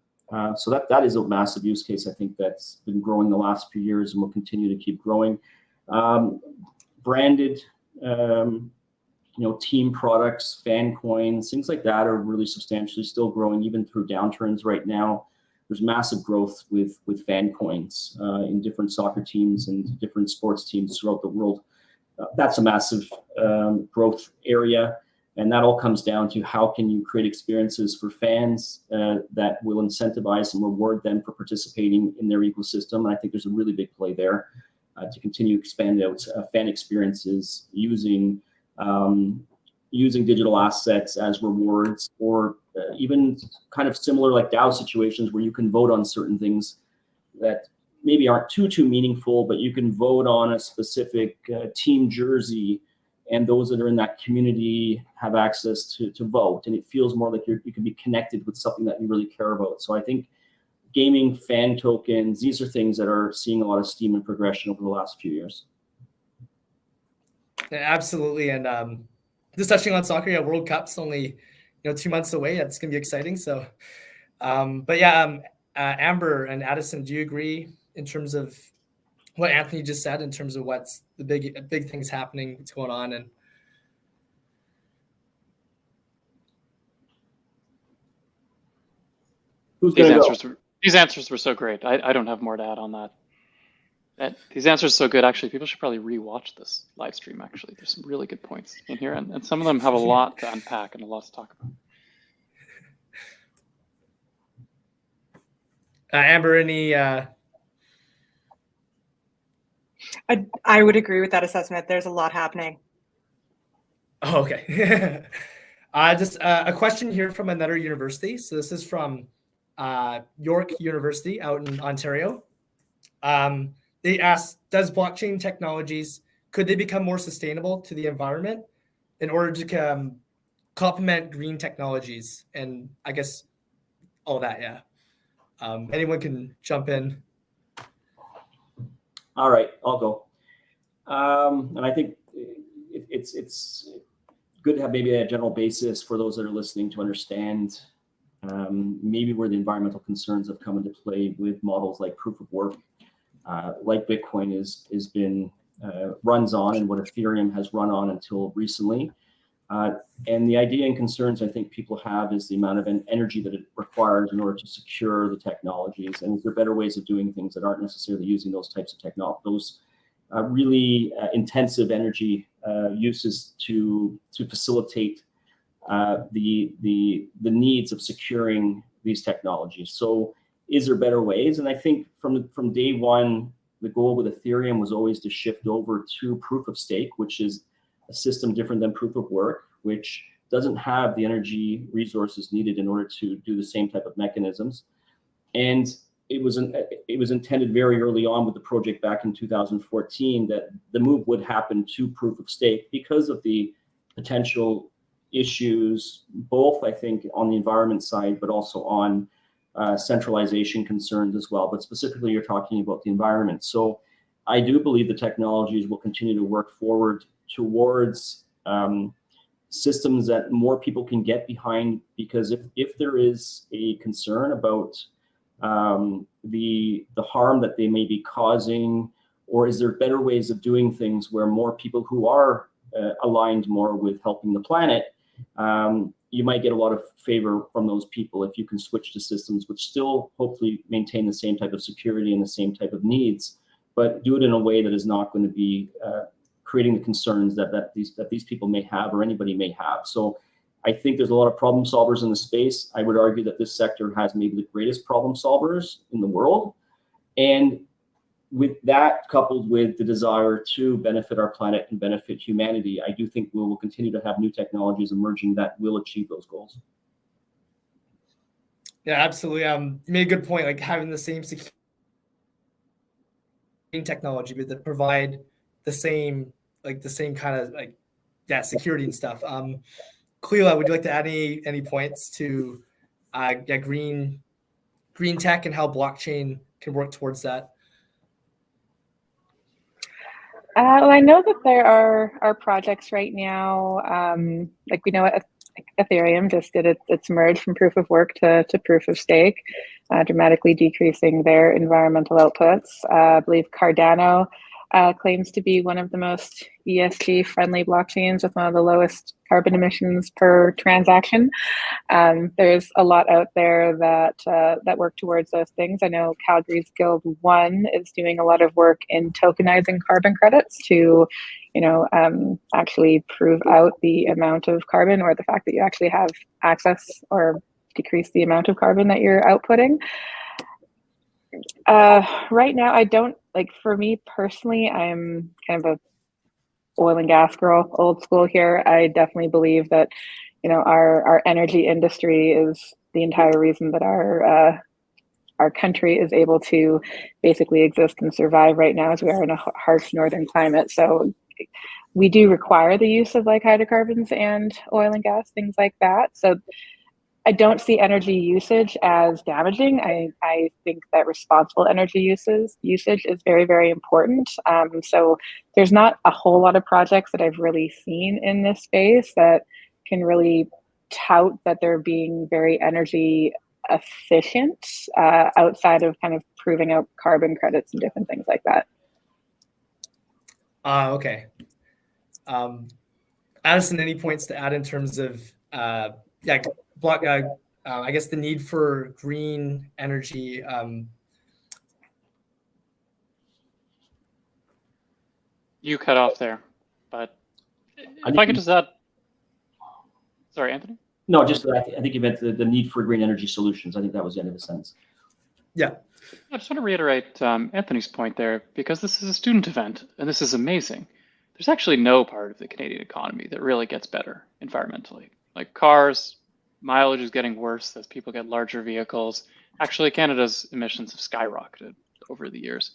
So that is a massive use case, I think, that's been growing the last few years and will continue to keep growing. Branded, team products, fan coins, things like that are really substantially still growing even through downturns right now. There's massive growth with fan coins in different soccer teams and different sports teams throughout the world. That's a massive growth area. And that all comes down to how can you create experiences for fans that will incentivize and reward them for participating in their ecosystem. And I think there's a really big play there to continue to expand out fan experiences using digital assets as rewards, or even kind of similar like DAO situations where you can vote on certain things that maybe aren't too meaningful, but you can vote on a specific team jersey, and those that are in that community have access to vote, and it feels more like you can be connected with something that you really care about. So I think gaming, fan tokens, these are things that are seeing a lot of steam and progression over the last few years. Yeah, absolutely. And just touching on soccer, yeah, World Cup's only 2 months away. It's gonna be exciting. So, but yeah, Amber and Addison, do you agree in terms of what Anthony just said in terms of what's the big things happening, what's going on? And these answers were so great. I don't have more to add on that. These answers are so good. Actually, people should probably rewatch this live stream. Actually, there's some really good points in here, and some of them have a lot to unpack and a lot to talk about. Amber, any? I would agree with that assessment. There's a lot happening. Oh, okay. Just a question here from another university. So this is from York University out in Ontario. They asked, does blockchain technologies, could they become more sustainable to the environment in order to complement green technologies? And I guess all that, yeah. Anyone can jump in. All right, I'll go. And I think it's good to have maybe a general basis for those that are listening to understand maybe where the environmental concerns have come into play with models like proof of work, like Bitcoin is been runs on, and what Ethereum has run on until recently. And the idea and concerns I think people have is the amount of energy that it requires in order to secure the technologies. And is there better ways of doing things that aren't necessarily using those types of technology, those really intensive energy uses to facilitate the needs of securing these technologies. So is there better ways? And I think from day one, the goal with Ethereum was always to shift over to proof of stake, which is a system different than proof of work, which doesn't have the energy resources needed in order to do the same type of mechanisms. And it was intended very early on with the project back in 2014 that the move would happen to proof of stake because of the potential issues, both I think on the environment side, but also on centralization concerns as well. But specifically, you're talking about the environment. So I do believe the technologies will continue to work forward towards systems that more people can get behind, because if there is a concern about the harm that they may be causing, or is there better ways of doing things where more people who are aligned more with helping the planet, you might get a lot of favor from those people if you can switch to systems which still hopefully maintain the same type of security and the same type of needs, but do it in a way that is not going to be creating the concerns that these people may have or anybody may have. So I think there's a lot of problem solvers in the space. I would argue that this sector has maybe the greatest problem solvers in the world. And with that, coupled with the desire to benefit our planet and benefit humanity, I do think we will continue to have new technologies emerging that will achieve those goals. Yeah, absolutely. You made a good point, like having the same security technology, but that provide the same kind of security and stuff. Koleya, would you like to add any points to green tech and how blockchain can work towards that? Well, I know that there are projects right now, like we know Ethereum just did its merge from proof of work to proof of stake, dramatically decreasing their environmental outputs. I believe Cardano claims to be one of the most ESG friendly blockchains with one of the lowest carbon emissions per transaction. There's a lot out there that work towards those things. I know Calgary's Guild 1 is doing a lot of work in tokenizing carbon credits to, actually prove out the amount of carbon, or the fact that you actually have access or decrease the amount of carbon that you're outputting. Right now, I don't, for me personally, I'm kind of a oil and gas girl, old school here. I definitely believe that, our energy industry is the entire reason that our country is able to basically exist and survive right now, as we are in a harsh northern climate. So we do require the use of hydrocarbons and oil and gas, things like that. So I don't see energy usage as damaging. I think that responsible energy usage is very, very important. So there's not a whole lot of projects that I've really seen in this space that can really tout that they're being very energy efficient outside of kind of proving out carbon credits and different things like that. Okay. Addison, any points to add in terms of I guess the need for green energy? You cut off there, but if I could just add. Sorry, Anthony? No, just I think you meant the need for green energy solutions. I think that was the end of the sentence. Yeah. I just want to reiterate Anthony's point there, because this is a student event and this is amazing. There's actually no part of the Canadian economy that really gets better environmentally. Like cars, mileage is getting worse as people get larger vehicles. Actually, Canada's emissions have skyrocketed over the years.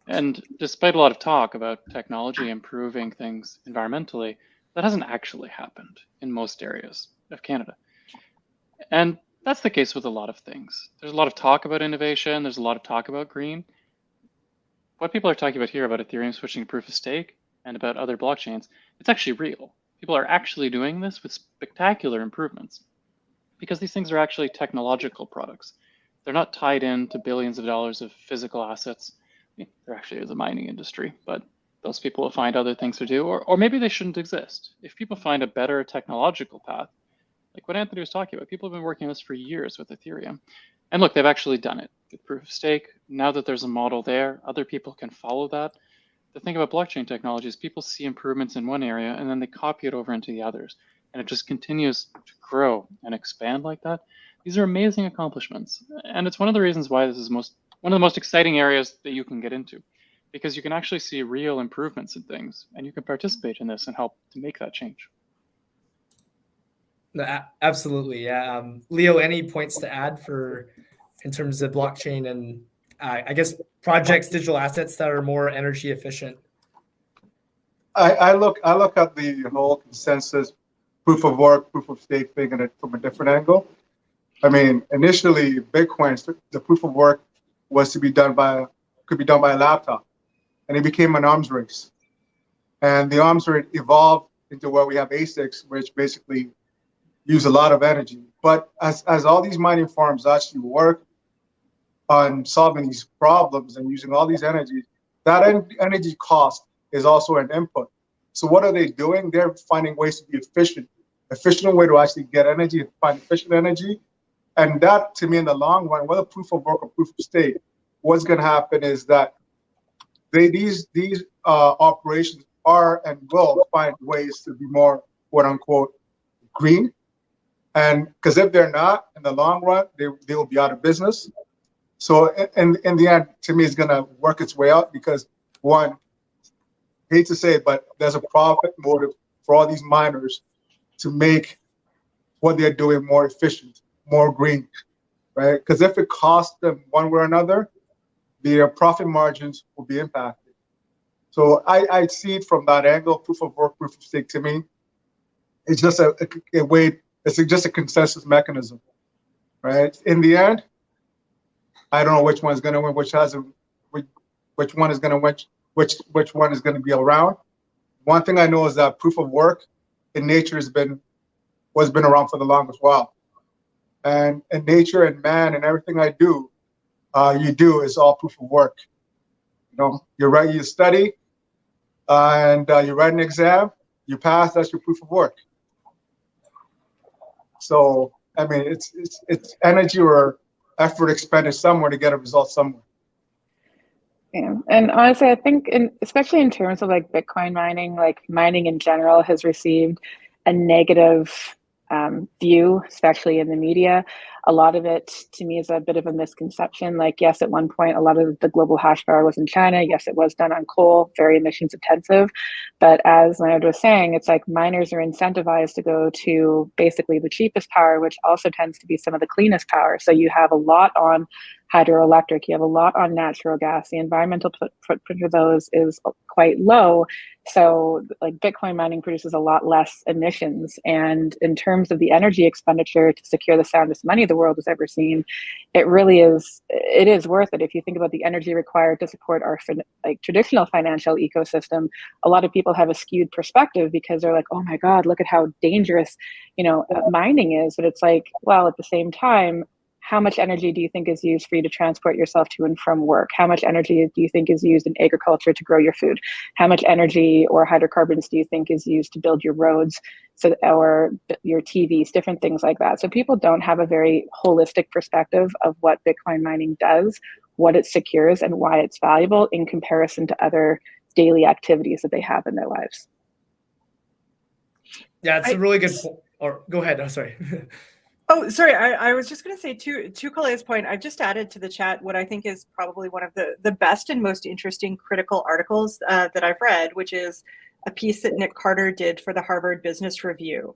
And despite a lot of talk about technology improving things environmentally, that hasn't actually happened in most areas of Canada. And that's the case with a lot of things. There's a lot of talk about innovation. There's a lot of talk about green. What people are talking about here about Ethereum switching to proof of stake and about other blockchains, it's actually real. People are actually doing this with spectacular improvements because these things are actually technological products. They're not tied into billions of dollars of physical assets. I mean, there actually is a mining industry, but those people will find other things to do, or maybe they shouldn't exist. If people find a better technological path, like what Anthony was talking about, people have been working on this for years with Ethereum. And look, they've actually done it with proof of stake. Now that there's a model there, other people can follow that. The thing about blockchain technology is people see improvements in one area and then they copy it over into the others. And it just continues to grow and expand like that. These are amazing accomplishments. And it's one of the reasons why this is one of the most exciting areas that you can get into, because you can actually see real improvements in things and you can participate in this and help to make that change. No, absolutely. Yeah. Leo, any points to add in terms of blockchain and I guess projects, digital assets that are more energy efficient? I look at the whole consensus proof of work, proof of stake thing from a different angle. I mean, initially Bitcoin, the proof of work was could be done by a laptop, and it became an arms race. And the arms race evolved into where we have ASICs, which basically use a lot of energy. But as all these mining farms actually work on solving these problems and using all these energies, that energy cost is also an input. So what are they doing? They're finding ways to be efficient way to actually get energy, find efficient energy. And that, to me, in the long run, whether proof of work or proof of stake, what's going to happen is that these operations are and will find ways to be more, quote unquote, green. And because if they're not, in the long run, they will be out of business. So in the end, to me, it's going to work its way out because, one, I hate to say it, but there's a profit motive for all these miners to make what they're doing more efficient, more green, right? Because if it costs them one way or another, their profit margins will be impacted. So I see it from that angle. Proof of work, proof of stake to me, it's just a way. It's just a consensus mechanism, right? In the end, I don't know which one's going to win, which one is going to win, which one is going to be around. One thing I know is that proof of work in nature has been around for the longest while, and in nature and man and everything I do, you do is all proof of work. You know, you study, and you write an exam, you pass. That's your proof of work. So I mean, it's energy or effort expended somewhere to get a result somewhere. Yeah. And honestly, I think especially in terms of like Bitcoin mining, like mining in general has received a negative view, especially in the media. A lot of it to me is a bit of a misconception. Like, yes, at one point, a lot of the global hash power was in China. Yes, it was done on coal, very emissions intensive. But as Leonard was saying, it's like miners are incentivized to go to basically the cheapest power, which also tends to be some of the cleanest power. So you have a lot on hydroelectric, you have a lot on natural gas. The environmental footprint of those is quite low. So like Bitcoin mining produces a lot less emissions. And in terms of the energy expenditure to secure the soundest money the world has ever seen, it really is, it is worth it. If you think about the energy required to support our like traditional financial ecosystem, a lot of people have a skewed perspective because they're like, oh my God, look at how dangerous, mining is. But it's like, well, at the same time, how much energy do you think is used for you to transport yourself to and from work? How much energy do you think is used in agriculture to grow your food? How much energy or hydrocarbons do you think is used to build your roads, or your TVs, different things like that? So people don't have a very holistic perspective of what Bitcoin mining does, what it secures, and why it's valuable in comparison to other daily activities that they have in their lives. Yeah, it's a really good point. Or go ahead. Oh, sorry. Oh, sorry. I was just going to say to Koleya's point, I've just added to the chat what I think is probably one of the best and most interesting critical articles that I've read, which is a piece that Nick Carter did for the Harvard Business Review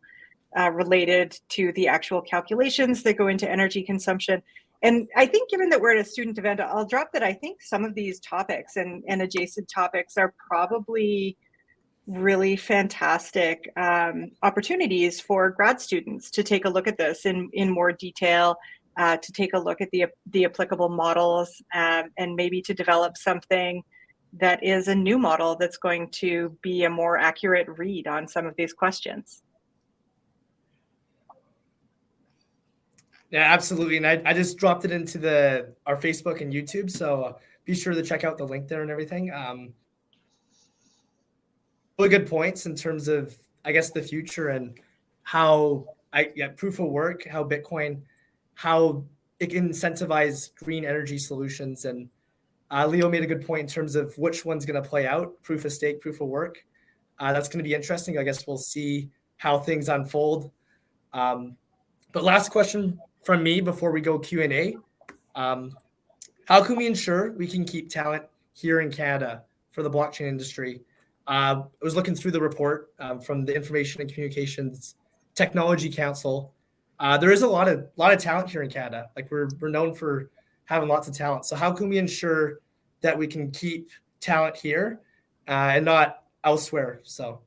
related to the actual calculations that go into energy consumption. And I think given that we're at a student event, I'll drop that I think some of these topics and adjacent topics are probably really fantastic opportunities for grad students to take a look at this in more detail, to take a look at the applicable models, and maybe to develop something that is a new model that's going to be a more accurate read on some of these questions. Yeah, absolutely. And I just dropped it into our Facebook and YouTube, so be sure to check out the link there and everything. Really good points in terms of, I guess, the future and how proof of work, how Bitcoin, how it can incentivize green energy solutions. And Leo made a good point in terms of which one's going to play out, proof of stake, proof of work. That's going to be interesting. I guess we'll see how things unfold. But last question from me before we go Q&A. How can we ensure we can keep talent here in Canada for the blockchain industry? I was looking through the report from the Information and Communications Technology Council. There is a lot of talent here in Canada. Like we're known for having lots of talent. So how can we ensure that we can keep talent here and not elsewhere? So,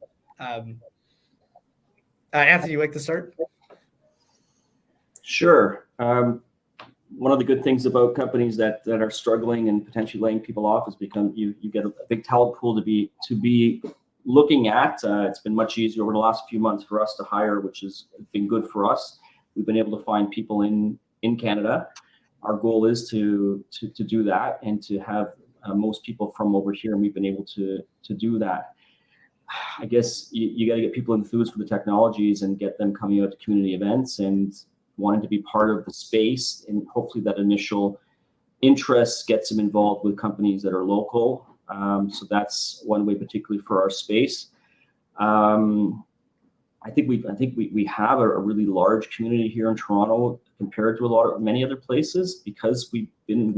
Anthony, you like to start? Sure. One of the good things about companies that are struggling and potentially laying people off is you get a big talent pool to be looking at. It's been much easier over the last few months for us to hire, which has been good for us. We've been able to find people in Canada. Our goal is to do that and to have most people from over here, and we've been able to do that. I guess you got to get people enthused for the technologies and get them coming out to community events and wanting to be part of the space, and hopefully that initial interest gets them involved with companies that are local. So that's one way, particularly for our space. I think we have a really large community here in Toronto compared to many other places because we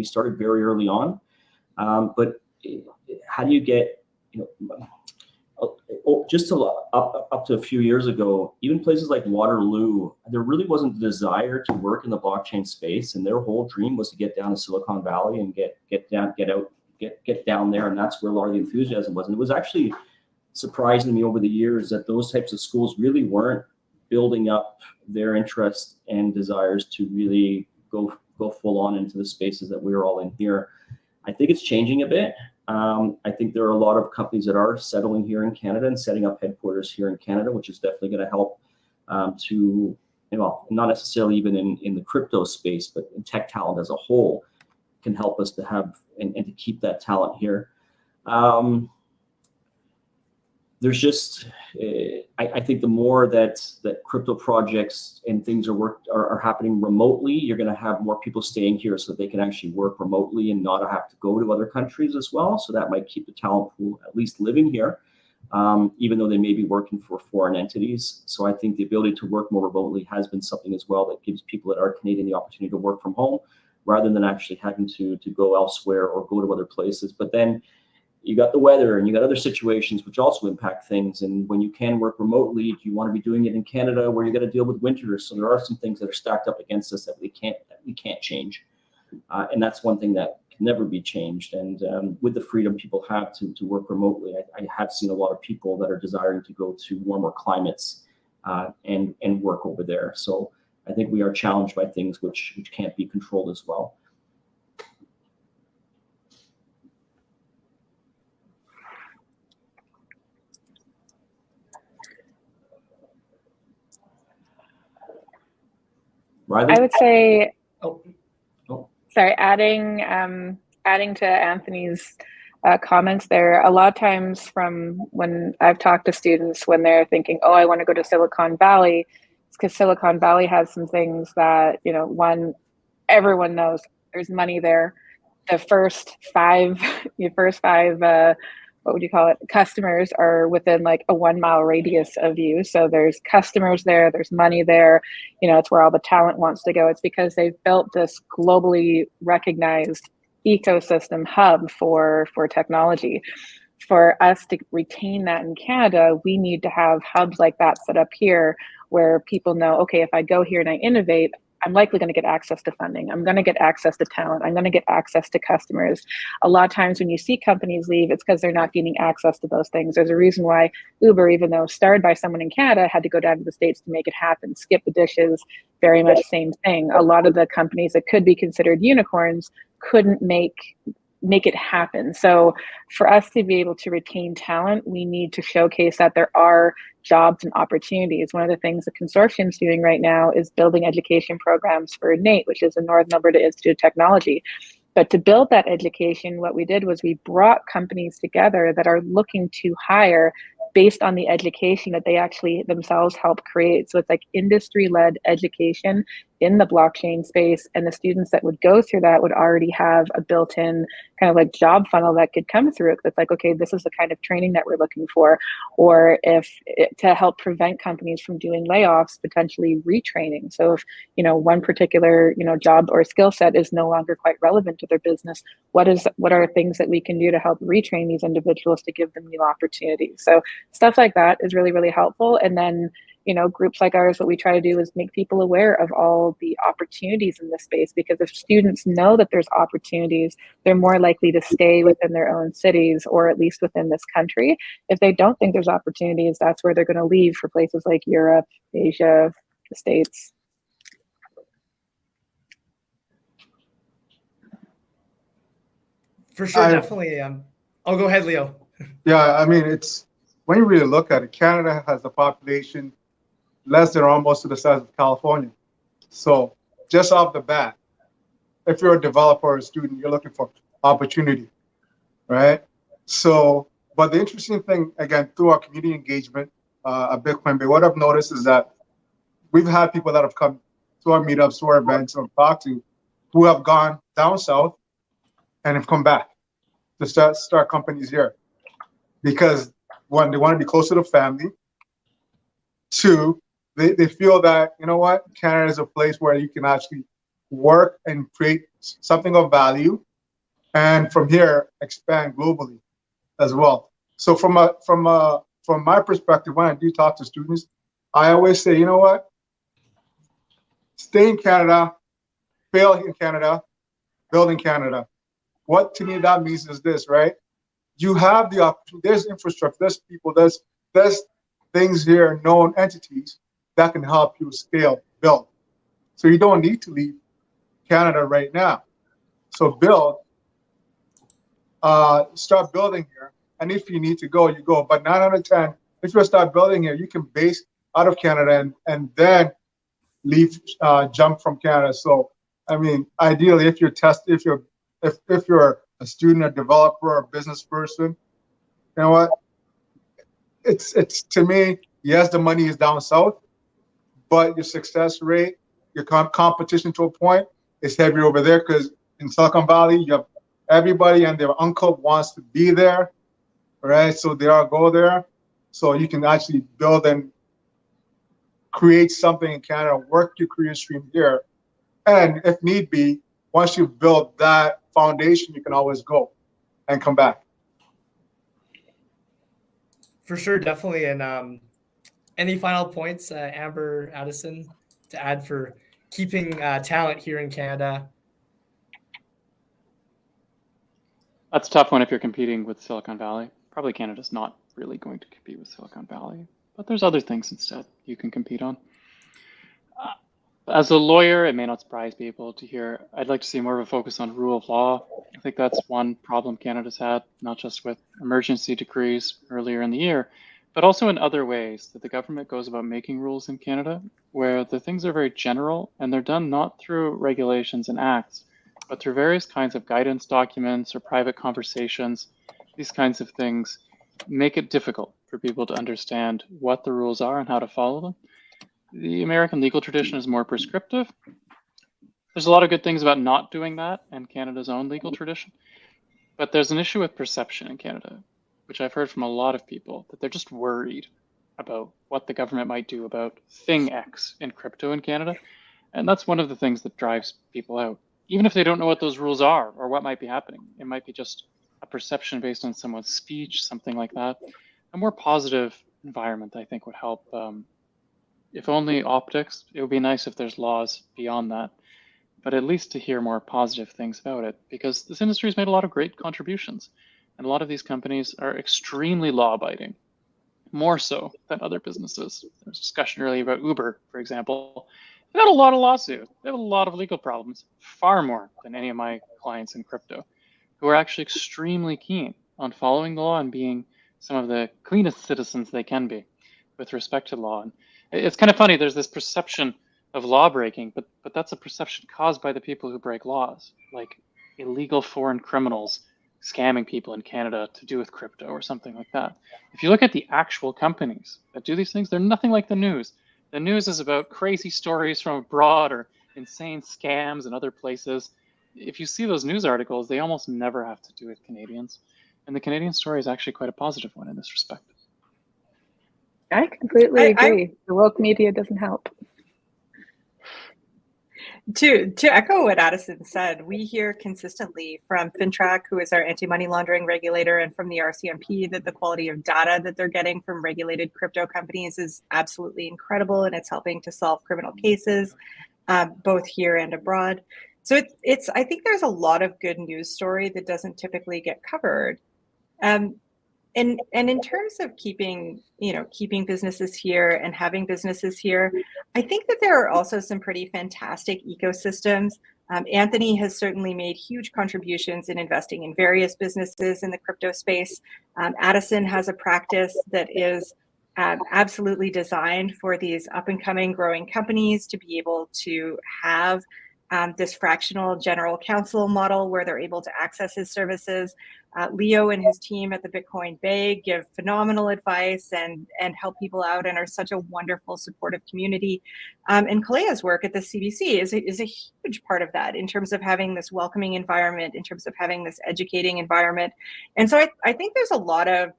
started very early on. But how do you get just up to a few years ago, even places like Waterloo, there really wasn't the desire to work in the blockchain space, and their whole dream was to get down to Silicon Valley and get get down there, and that's where a lot of the enthusiasm was. And it was actually surprising to me over the years that those types of schools really weren't building up their interest and desires to really go full on into the spaces that we're all in here. I think it's changing a bit. I think there are a lot of companies that are settling here in Canada and setting up headquarters here in Canada, which is definitely going to help to, not necessarily even in the crypto space, but in tech talent as a whole can help us to have and to keep that talent here. There's just, I think the more that crypto projects and things are happening remotely, you're going to have more people staying here so they can actually work remotely and not have to go to other countries as well. So that might keep the talent pool at least living here, even though they may be working for foreign entities. So I think the ability to work more remotely has been something as well that gives people that are Canadian the opportunity to work from home rather than actually having to go elsewhere or go to other places. But then you got the weather and you got other situations which also impact things. And when you can work remotely, do you want to be doing it in Canada where you got to deal with winters? So there are some things that are stacked up against us that we can't change. And that's one thing that can never be changed. And with the freedom people have to work remotely, I have seen a lot of people that are desiring to go to warmer climates and work over there. So I think we are challenged by things which can't be controlled as well. Riley? I would say, Oh. sorry, adding to Anthony's comments there, a lot of times from when I've talked to students when they're thinking, oh, I want to go to Silicon Valley, it's because Silicon Valley has some things that, one, everyone knows there's money there. The first five, what would you call it? Customers are within like a 1 mile radius of you. So there's customers there, there's money there, it's where all the talent wants to go. It's because they've built this globally recognized ecosystem hub for technology. For us to retain that in Canada, we need to have hubs like that set up here where people know, okay, if I go here and I innovate, I'm likely going to get access to funding. I'm going to get access to talent. I'm going to get access to customers. A lot of times when you see companies leave, it's because they're not getting access to those things. There's a reason why Uber, even though started by someone in Canada, had to go down to the States to make it happen. Skip the dishes, very much same thing. A lot of the companies that could be considered unicorns couldn't make it happen. So for us to be able to retain talent, we need to showcase that there are jobs and opportunities. One of the things the Consortium is doing right now is building education programs for NATE, which is the Northern Alberta Institute of Technology. But to build that education, what we did was we brought companies together that are looking to hire based on the education that they actually themselves help create. So it's like industry-led education in the blockchain space, and the students that would go through that would already have a built-in kind of like job funnel that could come through it. That's like, okay, this is the kind of training that we're looking for. Or to help prevent companies from doing layoffs, potentially retraining. So if, one particular, job or skill set is no longer quite relevant to their business, what are things that we can do to help retrain these individuals to give them new opportunities? So stuff like that is really, really helpful. And then, groups like ours, what we try to do is make people aware of all the opportunities in this space, because if students know that there's opportunities, they're more likely to stay within their own cities or at least within this country. If they don't think there's opportunities, that's where they're going to leave for places like Europe, Asia, the States. For sure, definitely. I'll go ahead, Leo. Yeah, I mean, it's when you really look at it, Canada has a population less than or almost to the size of California. So just off the bat, if you're a developer or a student, you're looking for opportunity, right? So, but the interesting thing, again, through our community engagement at Bitcoin Bay, what I've noticed is that we've had people that have come to our meetups, to our events, or talked to, who have gone down south and have come back to start companies here. Because one, they want to be closer to family. Two, they feel that, Canada is a place where you can actually work and create something of value, and from here expand globally as well. So from my perspective, when I do talk to students, I always say, stay in Canada, fail in Canada, build in Canada. what to me that means is this, right? You have the opportunity. There's infrastructure. There's people. There's things here, known entities that can help you scale, build. So you don't need to leave Canada right now. So build, start building here. And if you need to go, you go. But 9 out of 10, if you start building here, you can base out of Canada and then leave, jump from Canada. So, I mean, ideally, if you're a student, a developer, or a business person, you know what? It's to me, yes, the money is down south, but your success rate, your competition to a point is heavier over there, because in Silicon Valley, you have everybody and their uncle wants to be there, right? So they all go there. So you can actually build and create something in Canada, work your career stream here. And if need be, once you build that foundation, you can always go and come back. For sure, definitely. And any final points, Amber, Addison, to add for keeping talent here in Canada? That's a tough one if you're competing with Silicon Valley. Probably Canada's not really going to compete with Silicon Valley, but there's other things instead you can compete on. As a lawyer, it may not surprise people to hear, I'd like to see more of a focus on rule of law. I think that's one problem Canada's had, not just with emergency decrees earlier in the year, but also in other ways that the government goes about making rules in Canada, where the things are very general and they're done not through regulations and acts, but through various kinds of guidance documents or private conversations. These kinds of things make it difficult for people to understand what the rules are and how to follow them. The American legal tradition is more prescriptive. There's a lot of good things about not doing that and Canada's own legal tradition, but there's an issue with perception in Canada, which I've heard from a lot of people, that they're just worried about what the government might do about thing X in crypto in Canada. And that's one of the things that drives people out. Even if they don't know what those rules are or what might be happening, it might be just a perception based on someone's speech, something like that. A more positive environment, I think, would help. If only optics, it would be nice if there's laws beyond that, but at least to hear more positive things about it, because this industry has made a lot of great contributions. And a lot of these companies are extremely law-abiding, more so than other businesses. There was discussion earlier about Uber, for example. They got a lot of lawsuits. They have a lot of legal problems, far more than any of my clients in crypto, who are actually extremely keen on following the law and being some of the cleanest citizens they can be with respect to law. And it's kind of funny, there's this perception of law breaking, but that's a perception caused by the people who break laws, like illegal foreign criminals scamming people in Canada to do with crypto or something like that. If you look at the actual companies that do these things, they're nothing like the news. The news is about crazy stories from abroad or insane scams in other places. If you see those news articles, they almost never have to do with Canadians. And the Canadian story is actually quite a positive one in this respect. I completely agree. The woke media doesn't help. To echo what Addison said, we hear consistently from FinTrack, who is our anti-money laundering regulator, and from the RCMP that the quality of data that they're getting from regulated crypto companies is absolutely incredible, and it's helping to solve criminal cases, both here and abroad. So it's I think there's a lot of good news story that doesn't typically get covered. And in terms of keeping businesses here and having businesses here, I think that there are also some pretty fantastic ecosystems. Anthony has certainly made huge contributions in investing in various businesses in the crypto space. Addison has a practice that is absolutely designed for these up and coming growing companies to be able to have this fractional general counsel model where they're able to access his services. Leo and his team at the Bitcoin Bay give phenomenal advice and help people out and are such a wonderful supportive community. And Koleya's work at the CBC is a huge part of that in terms of having this welcoming environment, in terms of having this educating environment. And so I think there's a lot of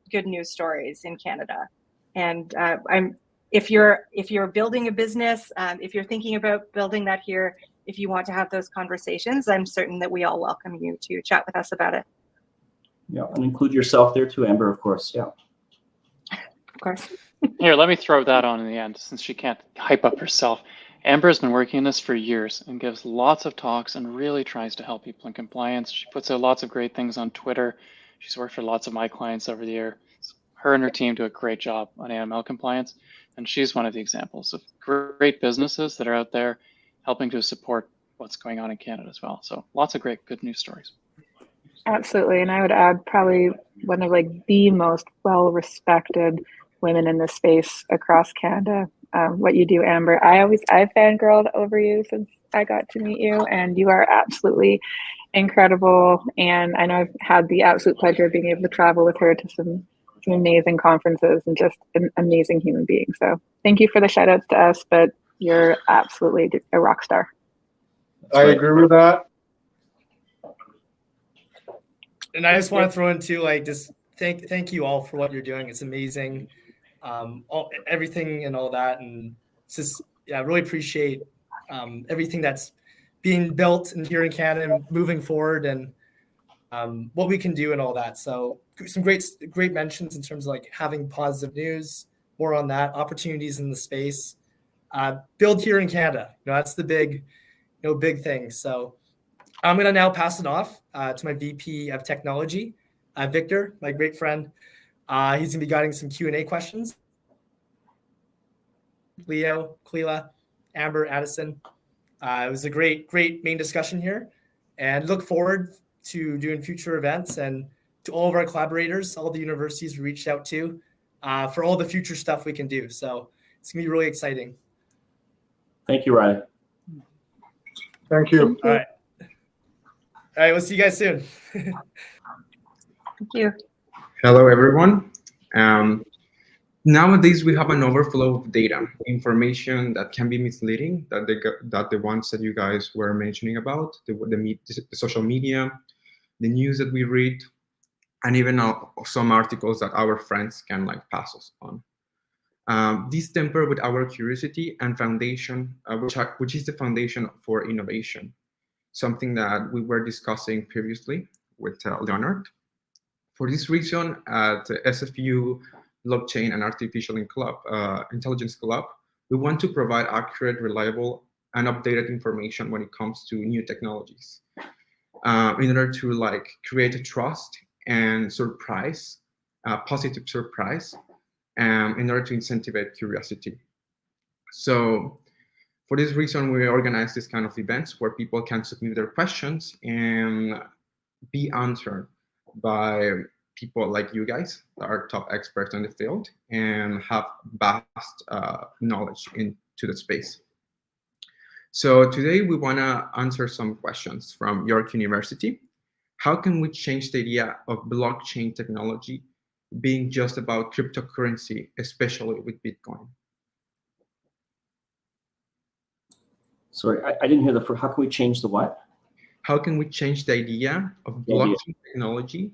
good news stories in Canada. And if you're building a business, if you're thinking about building that here, if you want to have those conversations, I'm certain that we all welcome you to chat with us about it. Yeah, and include yourself there too, Amber, of course. Yeah. Of course. Here, let me throw that on in the end, since she can't hype up herself. Amber's been working on this for years and gives lots of talks and really tries to help people in compliance. She puts out lots of great things on Twitter. She's worked for lots of my clients over the year. Her and her team do a great job on AML compliance, and she's one of the examples of great businesses that are out there helping to support what's going on in Canada as well. So lots of great good news stories. Absolutely, and I would add probably one of like the most well-respected women in this space across Canada. What you do, Amber, I've fangirled over you since I got to meet you, and you are absolutely incredible. And I know I've had the absolute pleasure of being able to travel with her to some amazing conferences, and just an amazing human being. So thank you for the shout outs to us, but you're absolutely a rock star. I agree with that. And I just want to throw into like just thank you all for what you're doing. It's amazing, everything and all that, and it's just I really appreciate everything that's being built in here in Canada and moving forward, and what we can do and all that. So some great mentions in terms of like having positive news, more on that, opportunities in the space, build here in Canada. That's the big thing. So I'm going to now pass it off to my VP of Technology, Victor, my great friend. He's going to be guiding some Q&A questions. Leo, Koleya, Amber, Addison. It was a great main discussion here, and look forward to doing future events, and to all of our collaborators, all the universities we reached out to, for all the future stuff we can do. So it's going to be really exciting. Thank you, Riley. Thank you. All right, we'll see you guys soon. Thank you. Hello, everyone. Nowadays, we have an overflow of data, information that can be misleading, that the ones that you guys were mentioning about, the social media, the news that we read, and even some articles that our friends can like pass us on. These temper with our curiosity and foundation, which is the foundation for innovation, something that we were discussing previously with Leonard. For this reason, at SFU Blockchain and Artificial Intelligence Club, we want to provide accurate, reliable, and updated information when it comes to new technologies, in order to like create a trust and surprise, positive surprise, in order to incentivize curiosity. So for this reason, we organize this kind of events where people can submit their questions and be answered by people like you guys that are top experts in the field and have vast knowledge into the space. So today we want to answer some questions from York University. How can we change the idea of blockchain technology being just about cryptocurrency, especially with Bitcoin? Sorry, I didn't hear how can we change the what? How can we change the idea of blockchain technology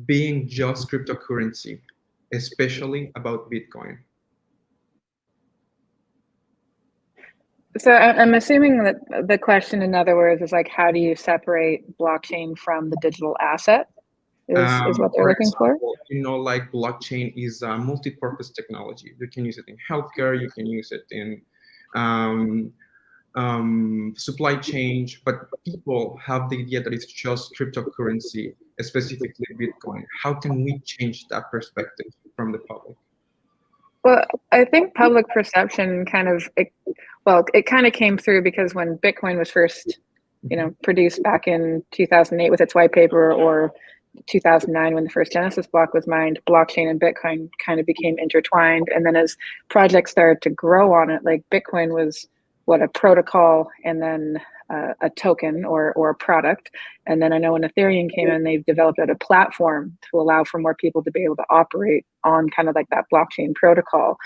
being just cryptocurrency, especially about Bitcoin? So I'm assuming that the question, in other words, is like, how do you separate blockchain from the digital asset? Is what they're looking for? Like blockchain is a multi-purpose technology. You can use it in healthcare, you can use it in supply chain, but people have the idea that it's just cryptocurrency, specifically Bitcoin. How can we change that perspective from the public? Well, I think public perception it kind of came through because when Bitcoin was first, produced back in 2008 with its white paper, or 2009 when the first Genesis block was mined, blockchain and Bitcoin kind of became intertwined. And then as projects started to grow on it, like Bitcoin was a protocol, and then a token or a product. And then I know when Ethereum came in, they've developed a platform to allow for more people to be able to operate on kind of like that blockchain protocol.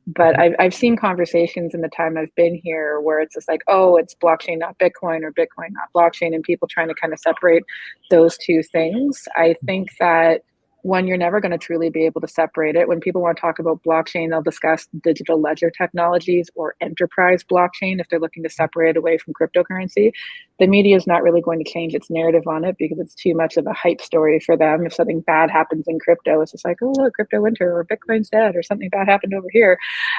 But I've seen conversations in the time I've been here where it's just like, oh, it's blockchain, not Bitcoin, or Bitcoin, not blockchain, and people trying to kind of separate those two things. I think that one, you're never going to truly be able to separate it. When people want to talk about blockchain, they'll discuss digital ledger technologies or enterprise blockchain if they're looking to separate it away from cryptocurrency. The media is not really going to change its narrative on it because it's too much of a hype story for them. If something bad happens in crypto, it's just like, oh, look, crypto winter, or Bitcoin's dead, or something bad happened over here.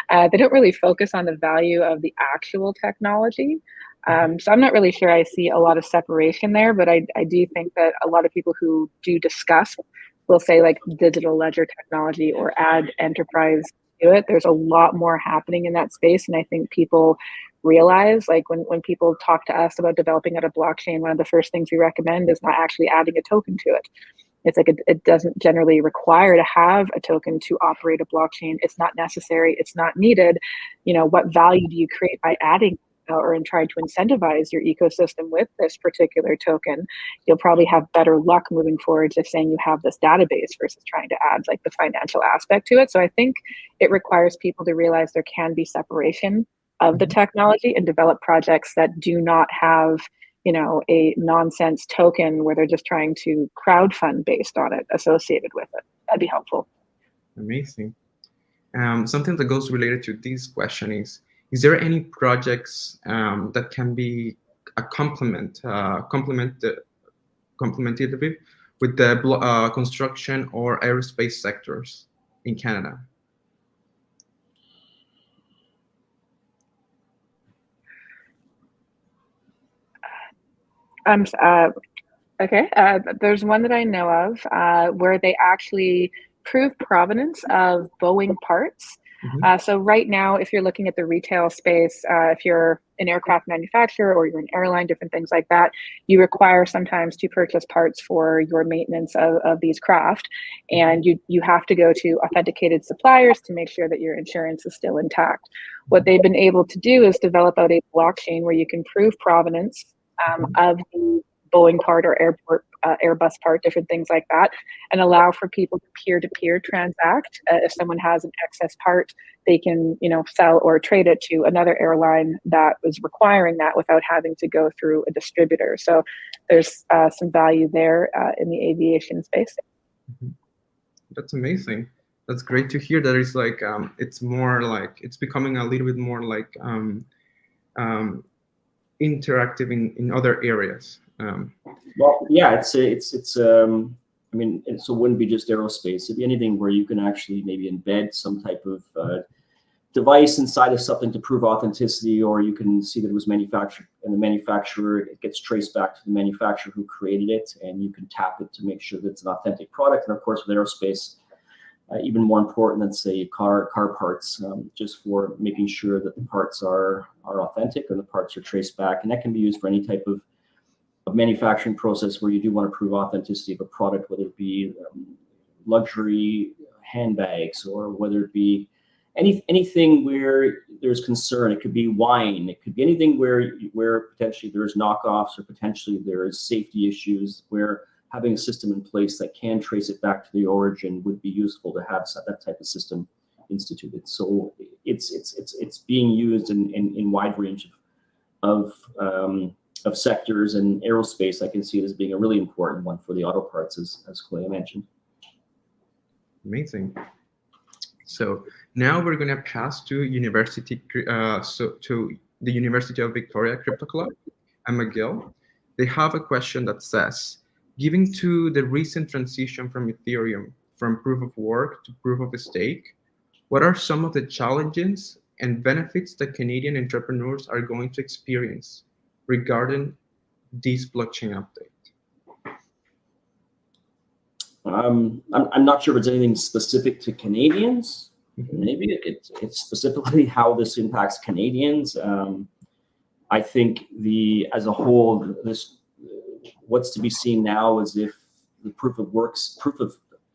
They don't really focus on the value of the actual technology. So I'm not really sure I see a lot of separation there, but I do think that a lot of people who do discuss will say like digital ledger technology or add enterprise to it. There's a lot more happening in that space. And I think people realize, like when people talk to us about developing out a blockchain, one of the first things we recommend is not actually adding a token to it. It's like it doesn't generally require to have a token to operate a blockchain. It's not necessary. It's not needed. What value do you create by adding or in trying to incentivize your ecosystem with this particular token? You'll probably have better luck moving forward just saying you have this database versus trying to add like the financial aspect to it. So I think it requires people to realize there can be separation of the technology and develop projects that do not have, a nonsense token where they're just trying to crowdfund based on it associated with it. That'd be helpful. Amazing. Something that goes related to this question is there any projects that can be a complemented with the construction or aerospace sectors in Canada? Okay. There's one that I know of where they actually prove provenance of Boeing parts. So right now, if you're looking at the retail space, if you're an aircraft manufacturer or you're an airline, different things like that, you require sometimes to purchase parts for your maintenance of these craft. And you have to go to authenticated suppliers to make sure that your insurance is still intact. What they've been able to do is develop out a blockchain where you can prove provenance of the Boeing part or Airbus part, different things like that, and allow for people to peer-to-peer transact. If someone has an excess part, they can, sell or trade it to another airline that was requiring that without having to go through a distributor. So there's some value there in the aviation space. That's amazing. That's great to hear. That is like it's more like it's becoming a little bit more like interactive in other areas. Well, yeah, it's I mean, so it wouldn't be just aerospace. It'd be anything where you can actually maybe embed some type of device inside of something to prove authenticity, or you can see that it was manufactured and the manufacturer, it gets traced back to the manufacturer who created it, and you can tap it to make sure that it's an authentic product. And of course, with aerospace, even more important than say car parts, just for making sure that the parts are authentic and the parts are traced back. And that can be used for any type of manufacturing process where you do want to prove authenticity of a product, whether it be luxury handbags or whether it be anything where there's concern. It could be wine. It could be anything where potentially there's knockoffs or potentially there is safety issues, where having a system in place that can trace it back to the origin would be useful to have that type of system instituted. So it's being used in wide range of sectors, and aerospace, I can see it as being a really important one for the auto parts, as Koleya mentioned. Amazing. So now we're going to pass to university, to the University of Victoria Crypto Club and McGill. They have a question that says, given to the recent transition from Ethereum from proof of work to proof of stake, what are some of the challenges and benefits that Canadian entrepreneurs are going to experience regarding this blockchain update? I'm not sure if it's anything specific to Canadians. Maybe it's specifically how this impacts Canadians. I think as a whole, what's to be seen now is if the proof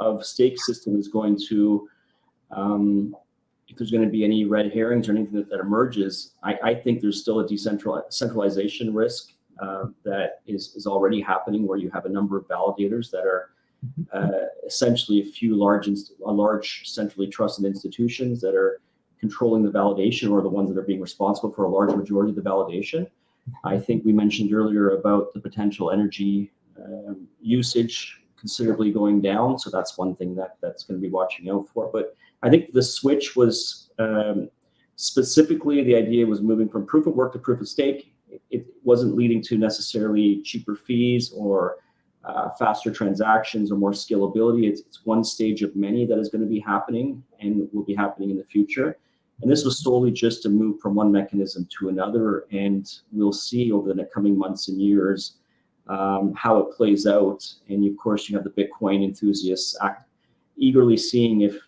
of stake system is going to, if there's going to be any red herrings or anything that emerges. I think there's still a centralization risk that is already happening, where you have a number of validators that are essentially a large centrally trusted institutions that are controlling the validation, or the ones that are being responsible for a large majority of the validation. I think we mentioned earlier about the potential energy usage considerably going down. So that's one thing that's going to be watching out for. But I think the switch was specifically the idea was moving from proof of work to proof of stake. It wasn't leading to necessarily cheaper fees or faster transactions or more scalability. It's one stage of many that is going to be happening and will be happening in the future. And this was solely just to move from one mechanism to another. And we'll see over the coming months and years how it plays out. And of course, you have the Bitcoin enthusiasts eagerly seeing if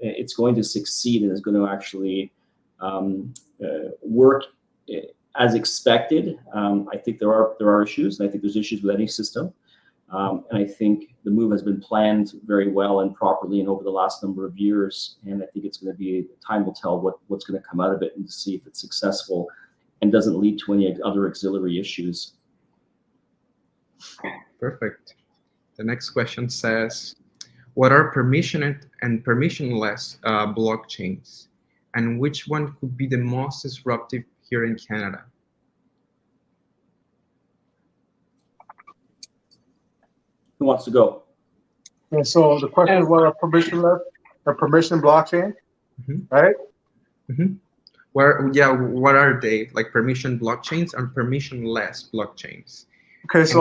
it's going to succeed and is going to actually work as expected. I think there are issues, and I think there's issues with any system. And I think the move has been planned very well and properly and over the last number of years. And I think it's going to be, time will tell what's going to come out of it and to see if it's successful and doesn't lead to any other auxiliary issues. Perfect. The next question says, what are permissioned and permissionless blockchains? And which one could be the most disruptive here in Canada? Who wants to go? And so the question is, what are permissionless or permission blockchain, right? What are they? Like permission blockchains and permissionless blockchains? Okay, so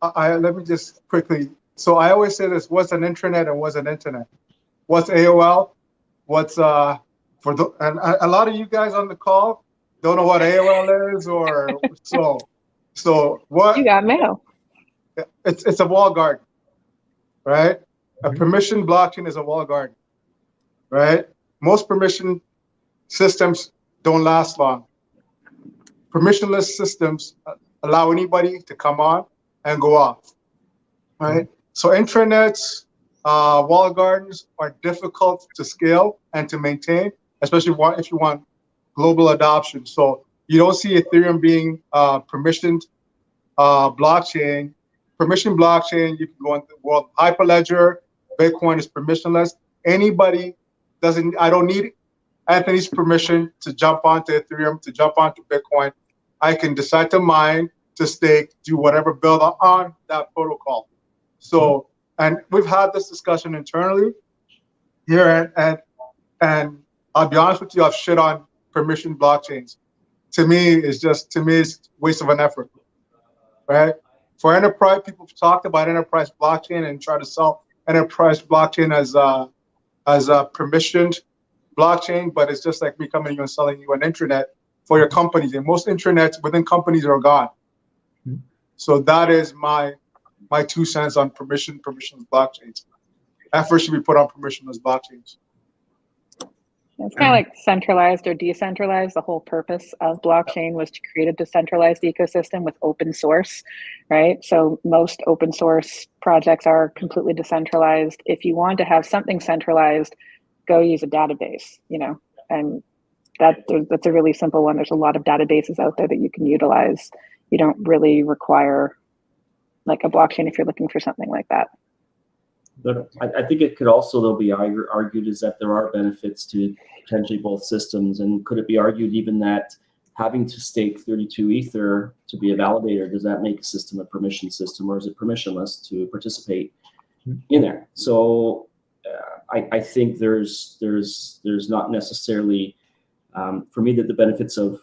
let me just quickly. So I always say this: what's an intranet and what's an internet? What's AOL? What's and a lot of you guys on the call don't know what AOL is, or so what? You got mail. It's a wall garden, right? A permission blockchain is a wall garden, right? Most permission systems don't last long. Permissionless systems allow anybody to come on and go off, right? So intranets, wall gardens are difficult to scale and to maintain, especially if you want global adoption. So you don't see Ethereum being permissioned blockchain. Permission blockchain, you can go into the world. Hyperledger, Bitcoin is permissionless. Anybody I don't need Anthony's permission to jump onto Ethereum, to jump onto Bitcoin. I can decide to mine, to stake, do whatever build on that protocol. So, and we've had this discussion internally here, and I'll be honest with you, I've shit on permission blockchains. To me, it's waste of an effort, right? For enterprise, people have talked about enterprise blockchain and try to sell enterprise blockchain as a permissioned blockchain, but it's just like me coming to you and selling you an intranet for your companies. And most intranets within companies are gone. So that is my 2 cents on permissionless blockchains. Effort should be put on permissionless blockchains. It's kind of like centralized or decentralized. The whole purpose of blockchain was to create a decentralized ecosystem with open source, right? So most open source projects are completely decentralized. If you want to have something centralized, go use a database, and that's a really simple one. There's a lot of databases out there that you can utilize. You don't really require like a blockchain if you're looking for something like that. But I think it could also, though, be argued is that there are benefits to potentially both systems. And could it be argued even that having to stake 32 Ether to be a validator, does that make a system a permission system, or is it permissionless to participate in there? So I think there's not necessarily, for me, that the benefits of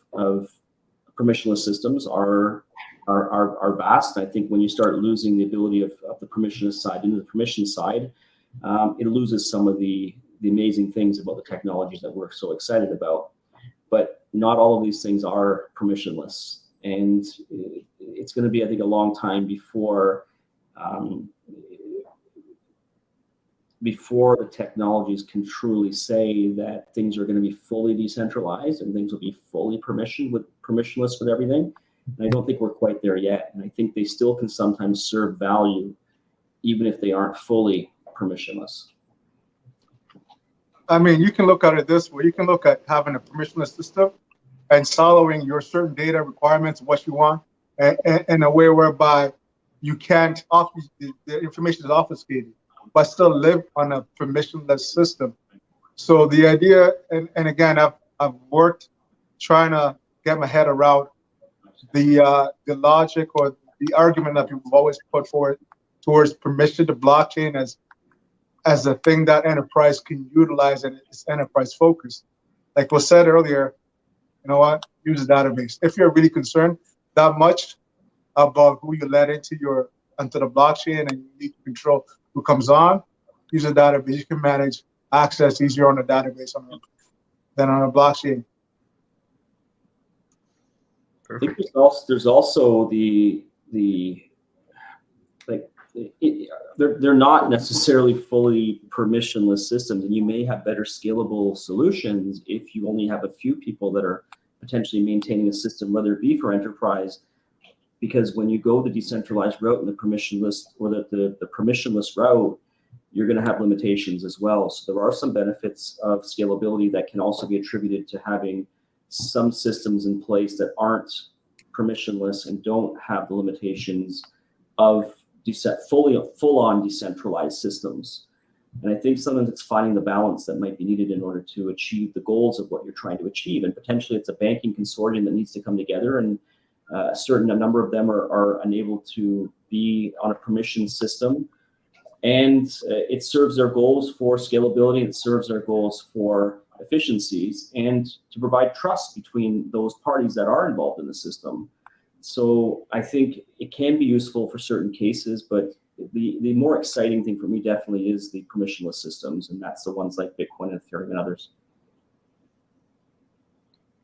permissionless systems are vast. I think when you start losing the ability of the permissionless side into the permission side, it loses some of the amazing things about the technologies that we're so excited about. But not all of these things are permissionless, and it's going to be, I think, a long time before the technologies can truly say that things are going to be fully decentralized and things will be fully permissionless with everything. And I don't think we're quite there yet. And I think they still can sometimes serve value, even if they aren't fully permissionless. I mean, you can look at it this way. You can look at having a permissionless system and following your certain data requirements, what you want, in a way whereby you can't, the information is obfuscated, but still live on a permissionless system. So the idea, and again, I've worked trying to get my head around the logic or the argument that people have always put forward towards permission to blockchain as a thing that enterprise can utilize, and it's enterprise focused. Like was said earlier, you know what? Use a database. If you're really concerned that much about who you let into the blockchain, and you need to control who comes on, use a database. You can manage access easier on a database than on a blockchain. I think there's also they're not necessarily fully permissionless systems, and you may have better scalable solutions if you only have a few people that are potentially maintaining a system, whether it be for enterprise, because when you go the decentralized route and the permissionless or the permissionless route, you're going to have limitations as well. So there are some benefits of scalability that can also be attributed to having some systems in place that aren't permissionless and don't have the limitations of full-on decentralized systems. And I think sometimes it's finding the balance that might be needed in order to achieve the goals of what you're trying to achieve. And potentially it's a banking consortium that needs to come together, and a number of them are unable to be on a permission system. And it serves their goals for scalability, it serves their goals for efficiencies, and to provide trust between those parties that are involved in the system. So I think it can be useful for certain cases, but the more exciting thing for me definitely is the permissionless systems, and that's the ones like Bitcoin and Ethereum and others.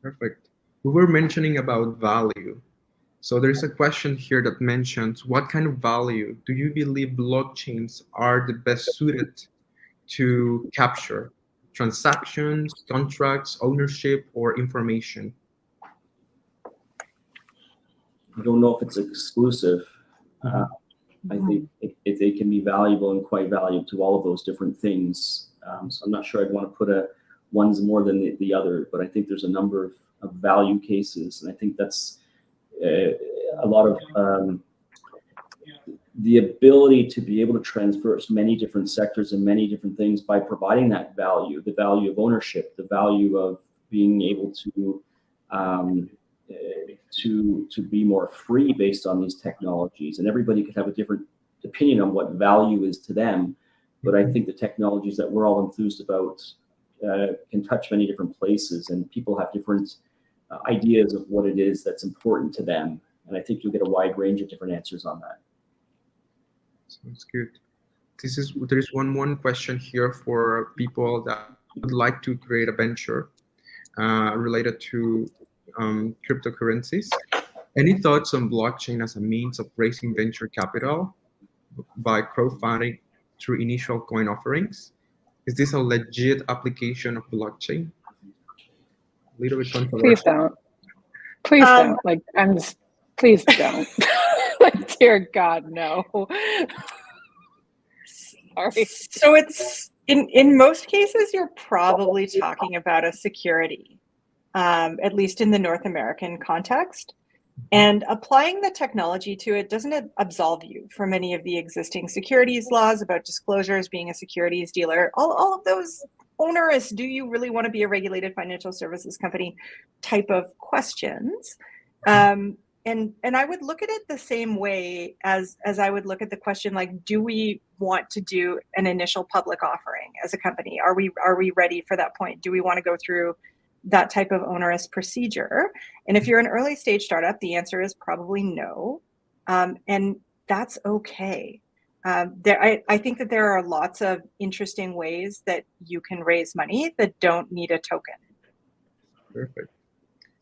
Perfect. We were mentioning about value. So there's a question here that mentions, what kind of value do you believe blockchains are the best suited to capture? Transactions, contracts, ownership, or information? I don't know if it's exclusive. I think they can be valuable and quite valuable to all of those different things. So I'm not sure I'd want to put one's more than the other, but I think there's a number of value cases, and I think that's a lot of the ability to be able to transverse many different sectors and many different things by providing that value, the value of ownership, the value of being able to be more free based on these technologies. And everybody could have a different opinion on what value is to them, but I think the technologies that we're all enthused about can touch many different places, and people have different ideas of what it is that's important to them. And I think you'll get a wide range of different answers on that. Sounds good. There's one question here for people that would like to create a venture related to cryptocurrencies. Any thoughts on blockchain as a means of raising venture capital by crowdfunding through initial coin offerings? Is this a legit application of blockchain? A little bit controversial. Please don't. Please don't. Like, I'm just, please don't. Like, dear God, no. Sorry. So it's in most cases, you're probably talking about a security, at least in the North American context. And applying the technology to it doesn't absolve you from any of the existing securities laws about disclosures, being a securities dealer, all of those onerous, do you really want to be a regulated financial services company type of questions. And I would look at it the same way as I would look at the question, like, do we want to do an initial public offering as a company? Are we ready for that point? Do we want to go through that type of onerous procedure? And if you're an early stage startup, the answer is probably no. And that's okay. I think that there are lots of interesting ways that you can raise money that don't need a token. Perfect.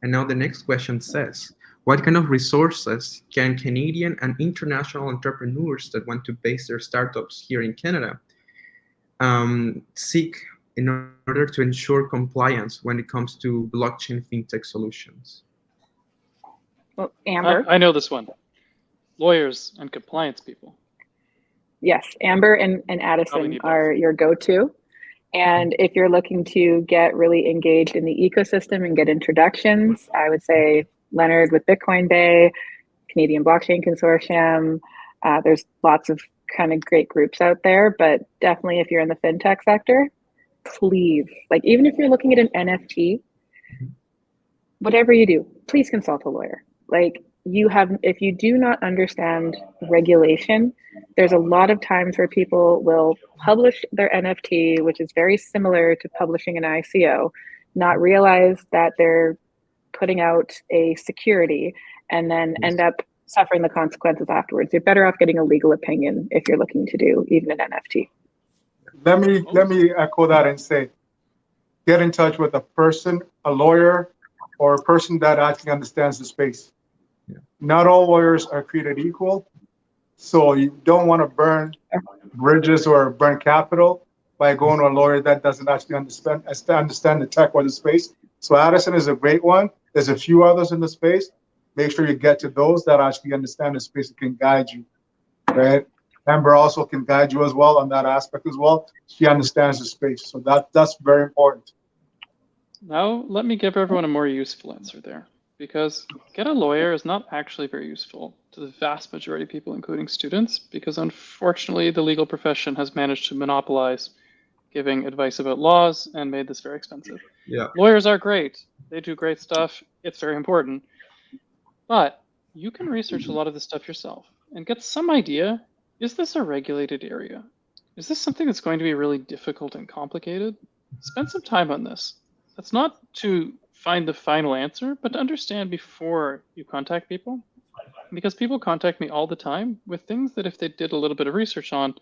And now the next question says, what kind of resources can Canadian and international entrepreneurs that want to base their startups here in Canada seek in order to ensure compliance when it comes to blockchain fintech solutions? Well, Amber? I know this one. Lawyers and compliance people. Yes, Amber and Addison are your go-to. And if you're looking to get really engaged in the ecosystem and get introductions, I would say Leonard with Bitcoin Bay, Canadian Blockchain Consortium. There's lots of kind of great groups out there, but definitely if you're in the fintech sector, please, like, even if you're looking at an NFT, whatever you do, please consult a lawyer. Like, if you do not understand regulation, There's a lot of times where people will publish their NFT, which is very similar to publishing an ICO, not realize that they're putting out a security and then end up suffering the consequences afterwards. You're better off getting a legal opinion if you're looking to do even an NFT. Let me echo that and say, get in touch with a person, a lawyer, or a person that actually understands the space. Yeah. Not all lawyers are created equal, so you don't want to burn bridges or burn capital by going to a lawyer that doesn't actually understand the tech or the space. So Addison is a great one. There's a few others in the space. Make sure you get to those that actually understand the space and can guide you, right? Amber also can guide you as well on that aspect as well. She understands the space, so that's very important. Now, let me give everyone a more useful answer there, because get a lawyer is not actually very useful to the vast majority of people, including students, because unfortunately the legal profession has managed to monopolize giving advice about laws and made this very expensive. Yeah. Lawyers are great. They do great stuff. It's very important. But you can research a lot of this stuff yourself and get some idea, is this a regulated area? Is this something that's going to be really difficult and complicated? Spend some time on this. That's not to find the final answer, but to understand before you contact people. Because people contact me all the time with things that if they did a little bit of research on,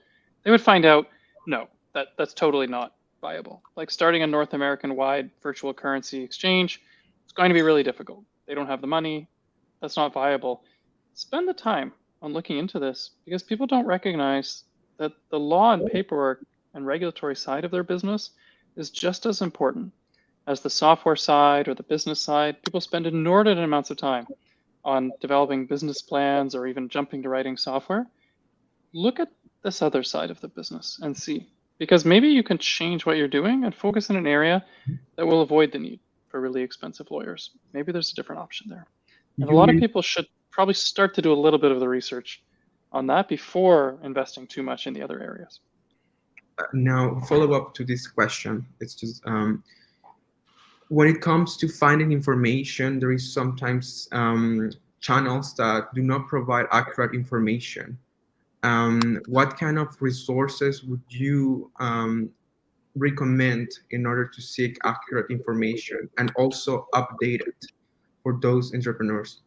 they would find out, no, that's totally not viable. Like starting a North American-wide virtual currency exchange, it's going to be really difficult. They don't have the money. That's not viable. Spend the time on looking into this because people don't recognize that the law and paperwork and regulatory side of their business is just as important as the software side or the business side. People spend inordinate amounts of time on developing business plans or even jumping to writing software. Look at this other side of the business and see, because maybe you can change what you're doing and focus in an area that will avoid the need for really expensive lawyers. Maybe there's a different option there. And a lot of people should probably start to do a little bit of the research on that before investing too much in the other areas. Now, follow up to this question. It's just when it comes to finding information, there is sometimes channels that do not provide accurate information. What kind of resources would you recommend in order to seek accurate information and also update it for those entrepreneurs?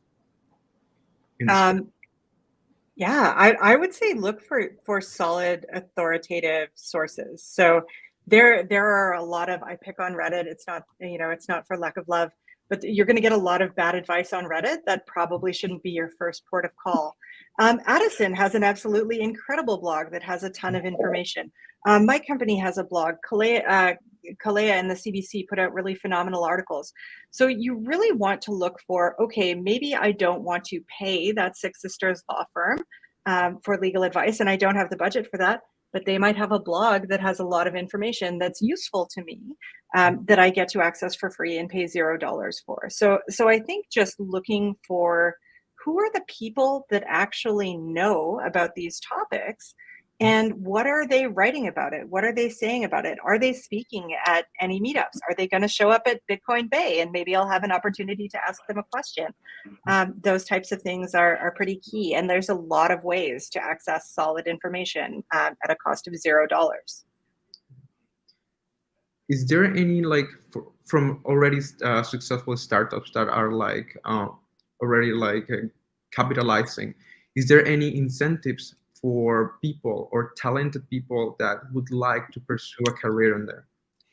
Yeah, I would say look for solid authoritative sources. So there are a lot of, I pick on Reddit. It's not, it's not for lack of love, but you're going to get a lot of bad advice on Reddit that probably shouldn't be your first port of call. Addison has an absolutely incredible blog that has a ton of information. My company has a blog. Koleya and the CBC put out really phenomenal articles. So you really want to look for, okay, maybe I don't want to pay that Six Sisters law firm for legal advice, and I don't have the budget for that, but they might have a blog that has a lot of information that's useful to me that I get to access for free and pay $0 for. So I think just looking for who are the people that actually know about these topics and what are they writing about it? What are they saying about it? Are they speaking at any meetups? Are they going to show up at Bitcoin Bay and maybe I'll have an opportunity to ask them a question? Those types of things are pretty key. And there's a lot of ways to access solid information at a cost of $0. Is there any from already successful startups that are already capitalizing? Is there any incentives for people or talented people that would like to pursue a career in there?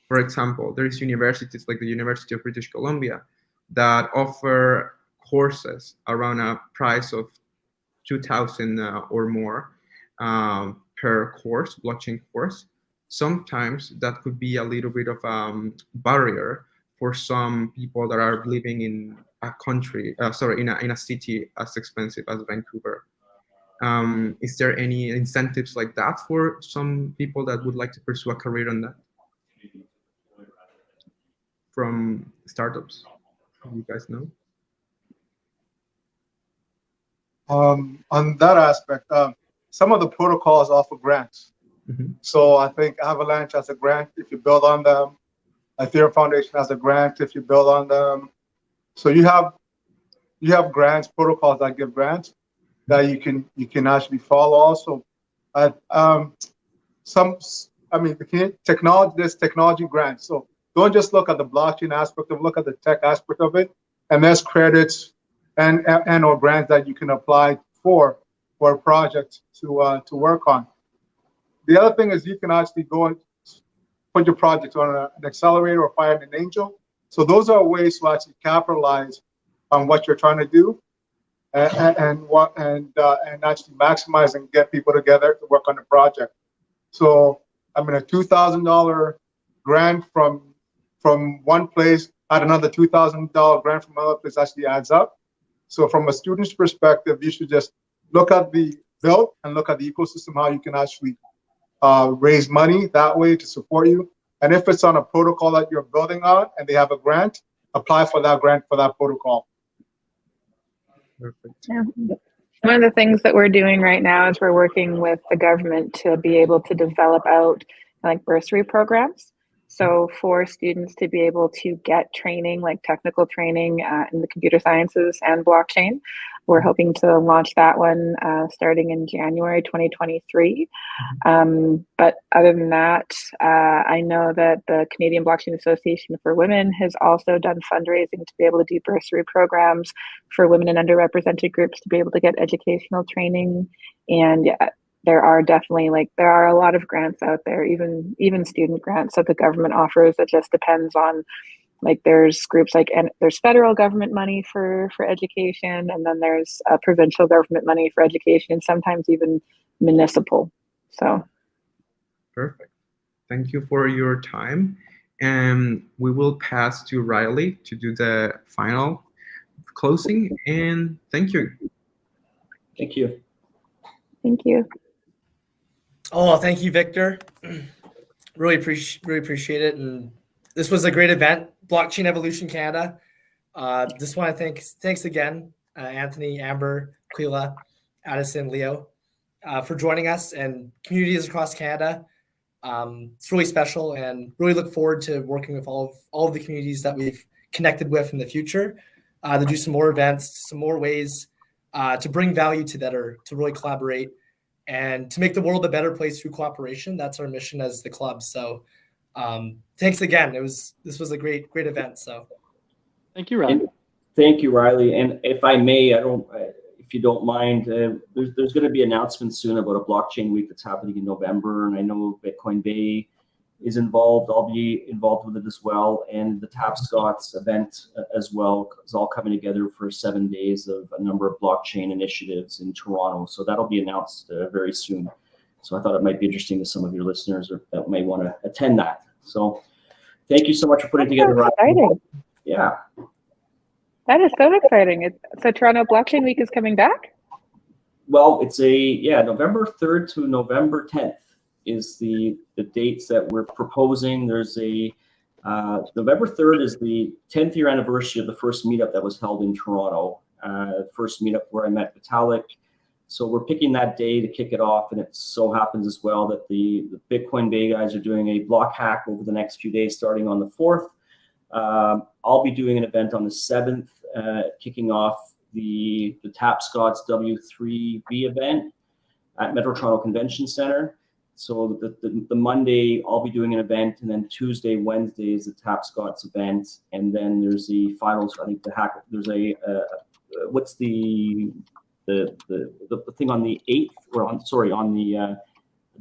For example, there is universities like the University of British Columbia that offer courses around a price of $2,000 or more per course, blockchain course. Sometimes that could be a little bit of a barrier for some people that are living in a country, in a city as expensive as Vancouver. Is there any incentives like that for some people that would like to pursue a career on that? From startups, you guys know? On that aspect, some of the protocols offer grants. Mm-hmm. So I think Avalanche has a grant if you build on them. Ethereum Foundation has a grant if you build on them. So you have grants, protocols that give grants that you can actually follow. Also, there's technology grants. So don't just look at the blockchain aspect of it, look at the tech aspect of it. And there's credits and or grants that you can apply for a project to work on. The other thing is you can actually go and put your project on an accelerator or find an angel. So those are ways to actually capitalize on what you're trying to do, and actually maximize and get people together to work on the project. So I mean, a $2,000 grant from one place at another $2,000 grant from another place actually adds up. So from a student's perspective, you should just look at the bill and look at the ecosystem, how you can actually raise money that way to support you. And if it's on a protocol that you're building on and they have a grant, apply for that grant for that protocol. Perfect. Yeah. One of the things that we're doing right now is we're working with the government to be able to develop out like bursary programs. So for students to be able to get training, like technical training in the computer sciences and blockchain, we're hoping to launch that one starting in January 2023. But other than that, I know that the Canadian Blockchain Association for Women has also done fundraising to be able to do bursary programs for women and underrepresented groups to be able to get educational training. And yeah, there are definitely there are a lot of grants out there, even student grants that the government offers. It just depends on there's groups and there's federal government money for education, and then there's provincial government money for education, sometimes even municipal. So Perfect. Thank you for your time. And we will pass to Riley to do the final closing. And thank you. Thank you. thank you. Oh, thank you, Victor. Really appreciate it. And this was a great event, Blockchain Evolution Canada. Just want to thanks again, Anthony, Amber, Koleya, Addison, Leo, for joining us, and communities across Canada. It's really special, and really look forward to working with all of the communities that we've connected with in the future, to do some more events, some more ways to bring value together, to really collaborate, and to make the world a better place through cooperation. That's our mission as the club. So thanks again. This was a great event. So Thank you, Riley. Thank you, Riley. And if I may, if you don't mind, there's going to be announcements soon about a blockchain week that's happening in November, and I know Bitcoin Bay is involved. I'll be involved with it as well, and the Tapscott's event as well is all coming together for 7 days of a number of blockchain initiatives in Toronto. So that'll be announced very soon. So I thought it might be interesting to some of your listeners that may want to attend that. So thank you so much for putting together. Exciting. Yeah. That is so exciting. So Toronto Blockchain Week is coming back? Well, it's November 3rd to November 10th is the dates that we're proposing. There's November 3rd is the 10th year anniversary of the first meetup that was held in Toronto. First meetup where I met Vitalik. So we're picking that day to kick it off, and it so happens as well that the Bitcoin Bay guys are doing a block hack over the next few days, starting on the 4th. I'll be doing an event on the 7th, kicking off the Tapscott's W3V event at Metro Toronto Convention Center. So the Monday, I'll be doing an event, and then Tuesday, Wednesday is the Tapscott's event, and then there's the finals. I think the hack. There's what's the thing on the 8th, or on the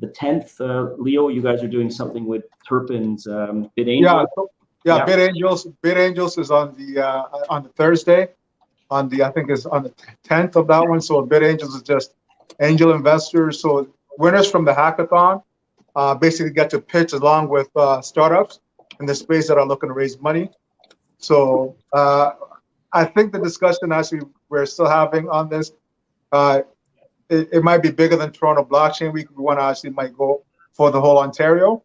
10th. Leo, you guys are doing something with Turpin's BitAngel. Yeah. BitAngels is on the Thursday. I think it's on the 10th of that one. So BitAngels is just angel investors. So winners from the hackathon basically get to pitch along with startups in the space that are looking to raise money. So I think the discussion actually we're still having on this, it might be bigger than Toronto Blockchain Week. We want to actually might go for the whole Ontario,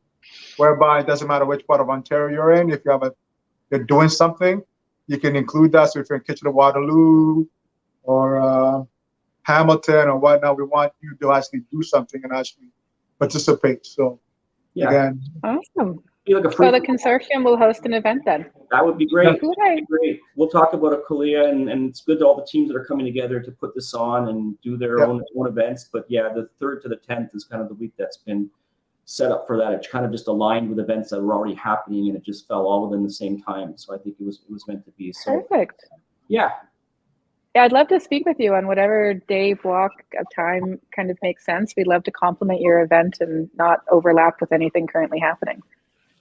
whereby it doesn't matter which part of Ontario you're in. If you're doing something, you can include that. So if you're in Kitchener-Waterloo or Hamilton or whatnot, we want you to actually do something and actually participate. So again, awesome. Be like a So free. the consortium will host an event then. That would be great. Who would I? Great. We'll talk about a Koleya, and it's good to all the teams that are coming together to put this on and do their own events. But yeah, the 3rd to the 10th is kind of the week that's been set up for that. It kind of just aligned with events that were already happening, and it just fell all within the same time. So I think it was meant to be. So Perfect. yeah. Yeah, I'd love to speak with you on whatever day block of time kind of makes sense. We'd love to complement your event and not overlap with anything currently happening.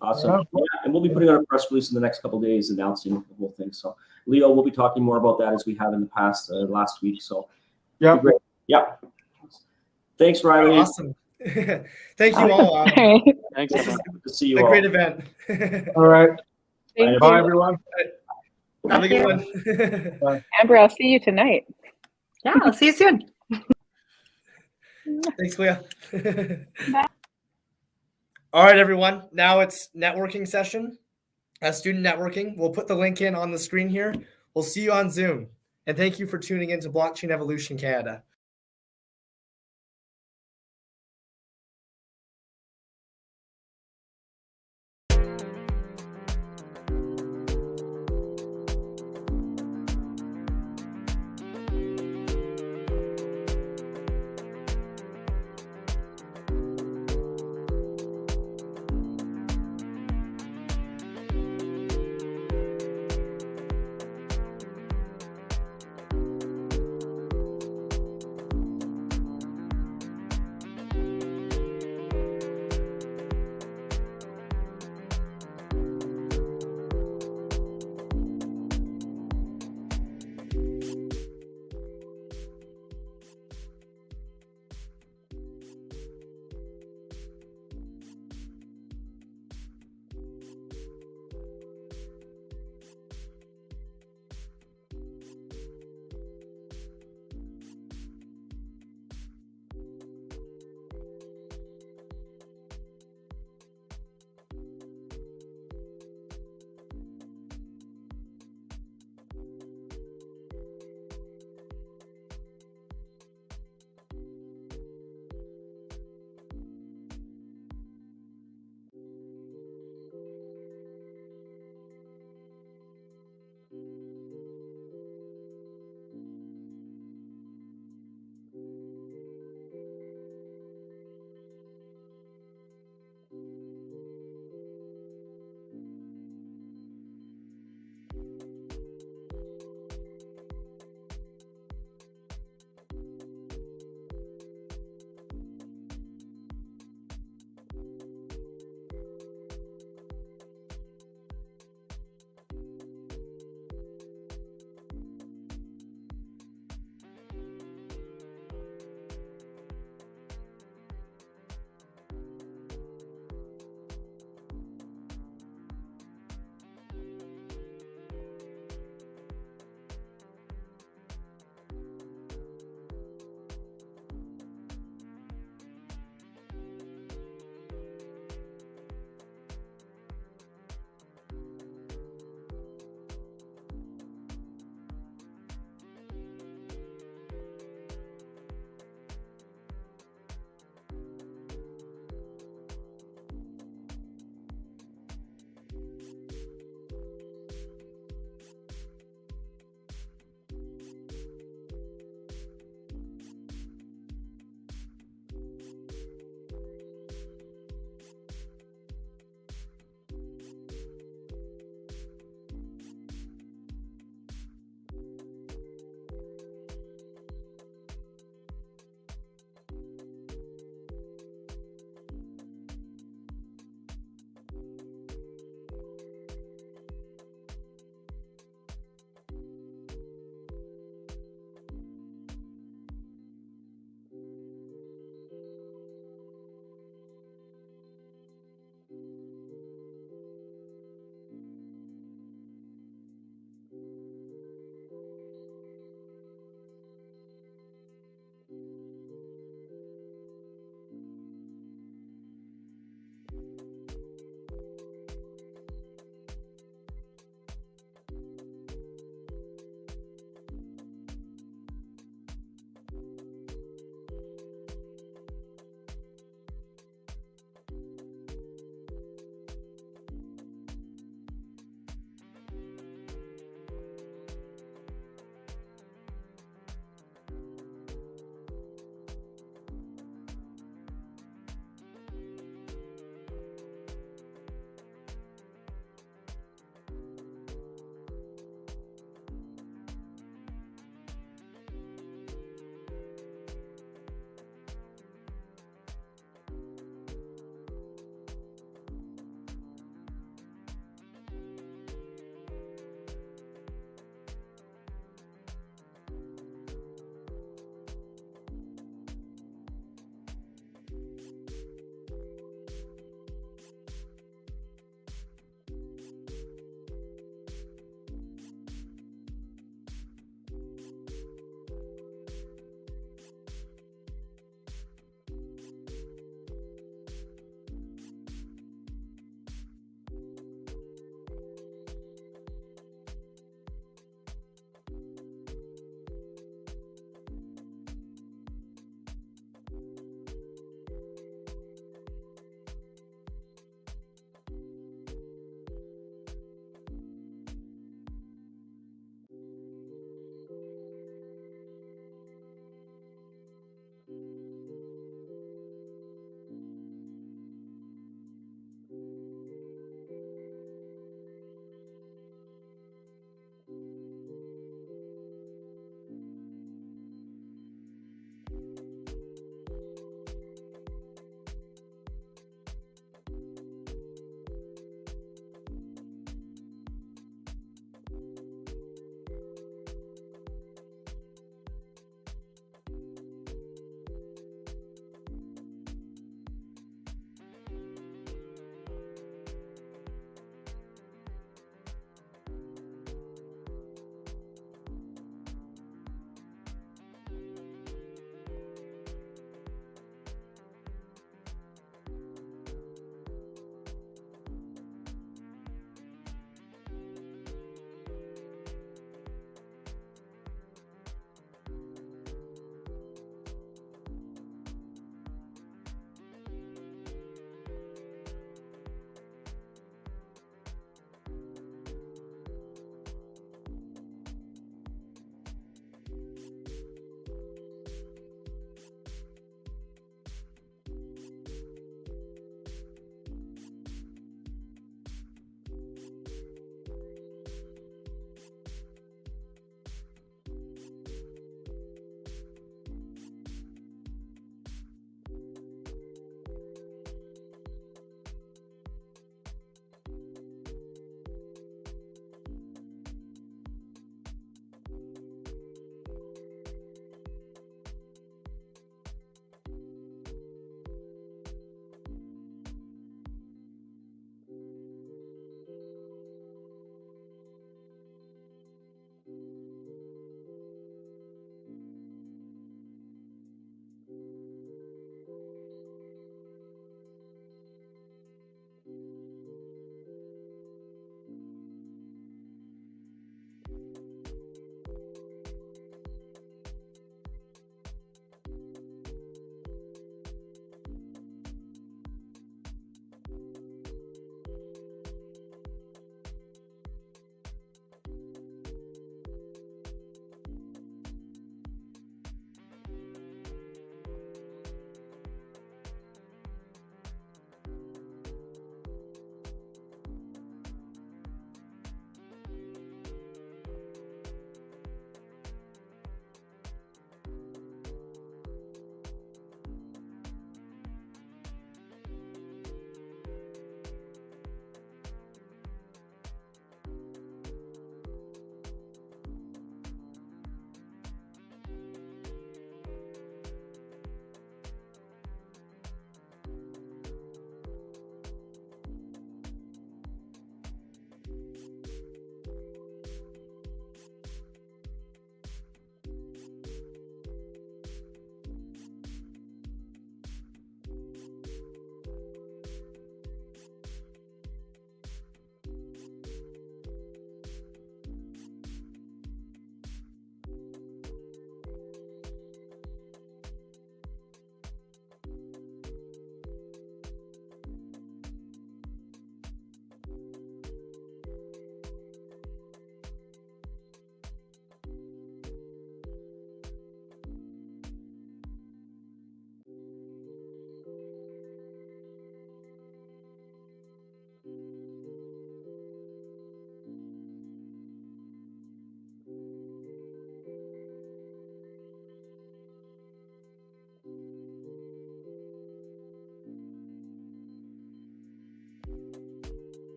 Awesome. Yeah, and we'll be putting out a press release in the next couple of days announcing the whole thing. So Leo, we'll be talking more about that as we have in the past last week. So Yeah. great. Yeah. Thanks, Riley. Awesome. Thank you all. Thanks, This is everyone. Good to see you a all. great event. All right. Thank Bye, you. everyone. Have a good one. Amber, I'll see you tonight. Yeah, I'll see you soon. Thanks, Leah. All right, everyone. Now it's networking session. Student networking. We'll put the link in on the screen here. We'll see you on Zoom. And thank you for tuning in to Blockchain Evolution Canada.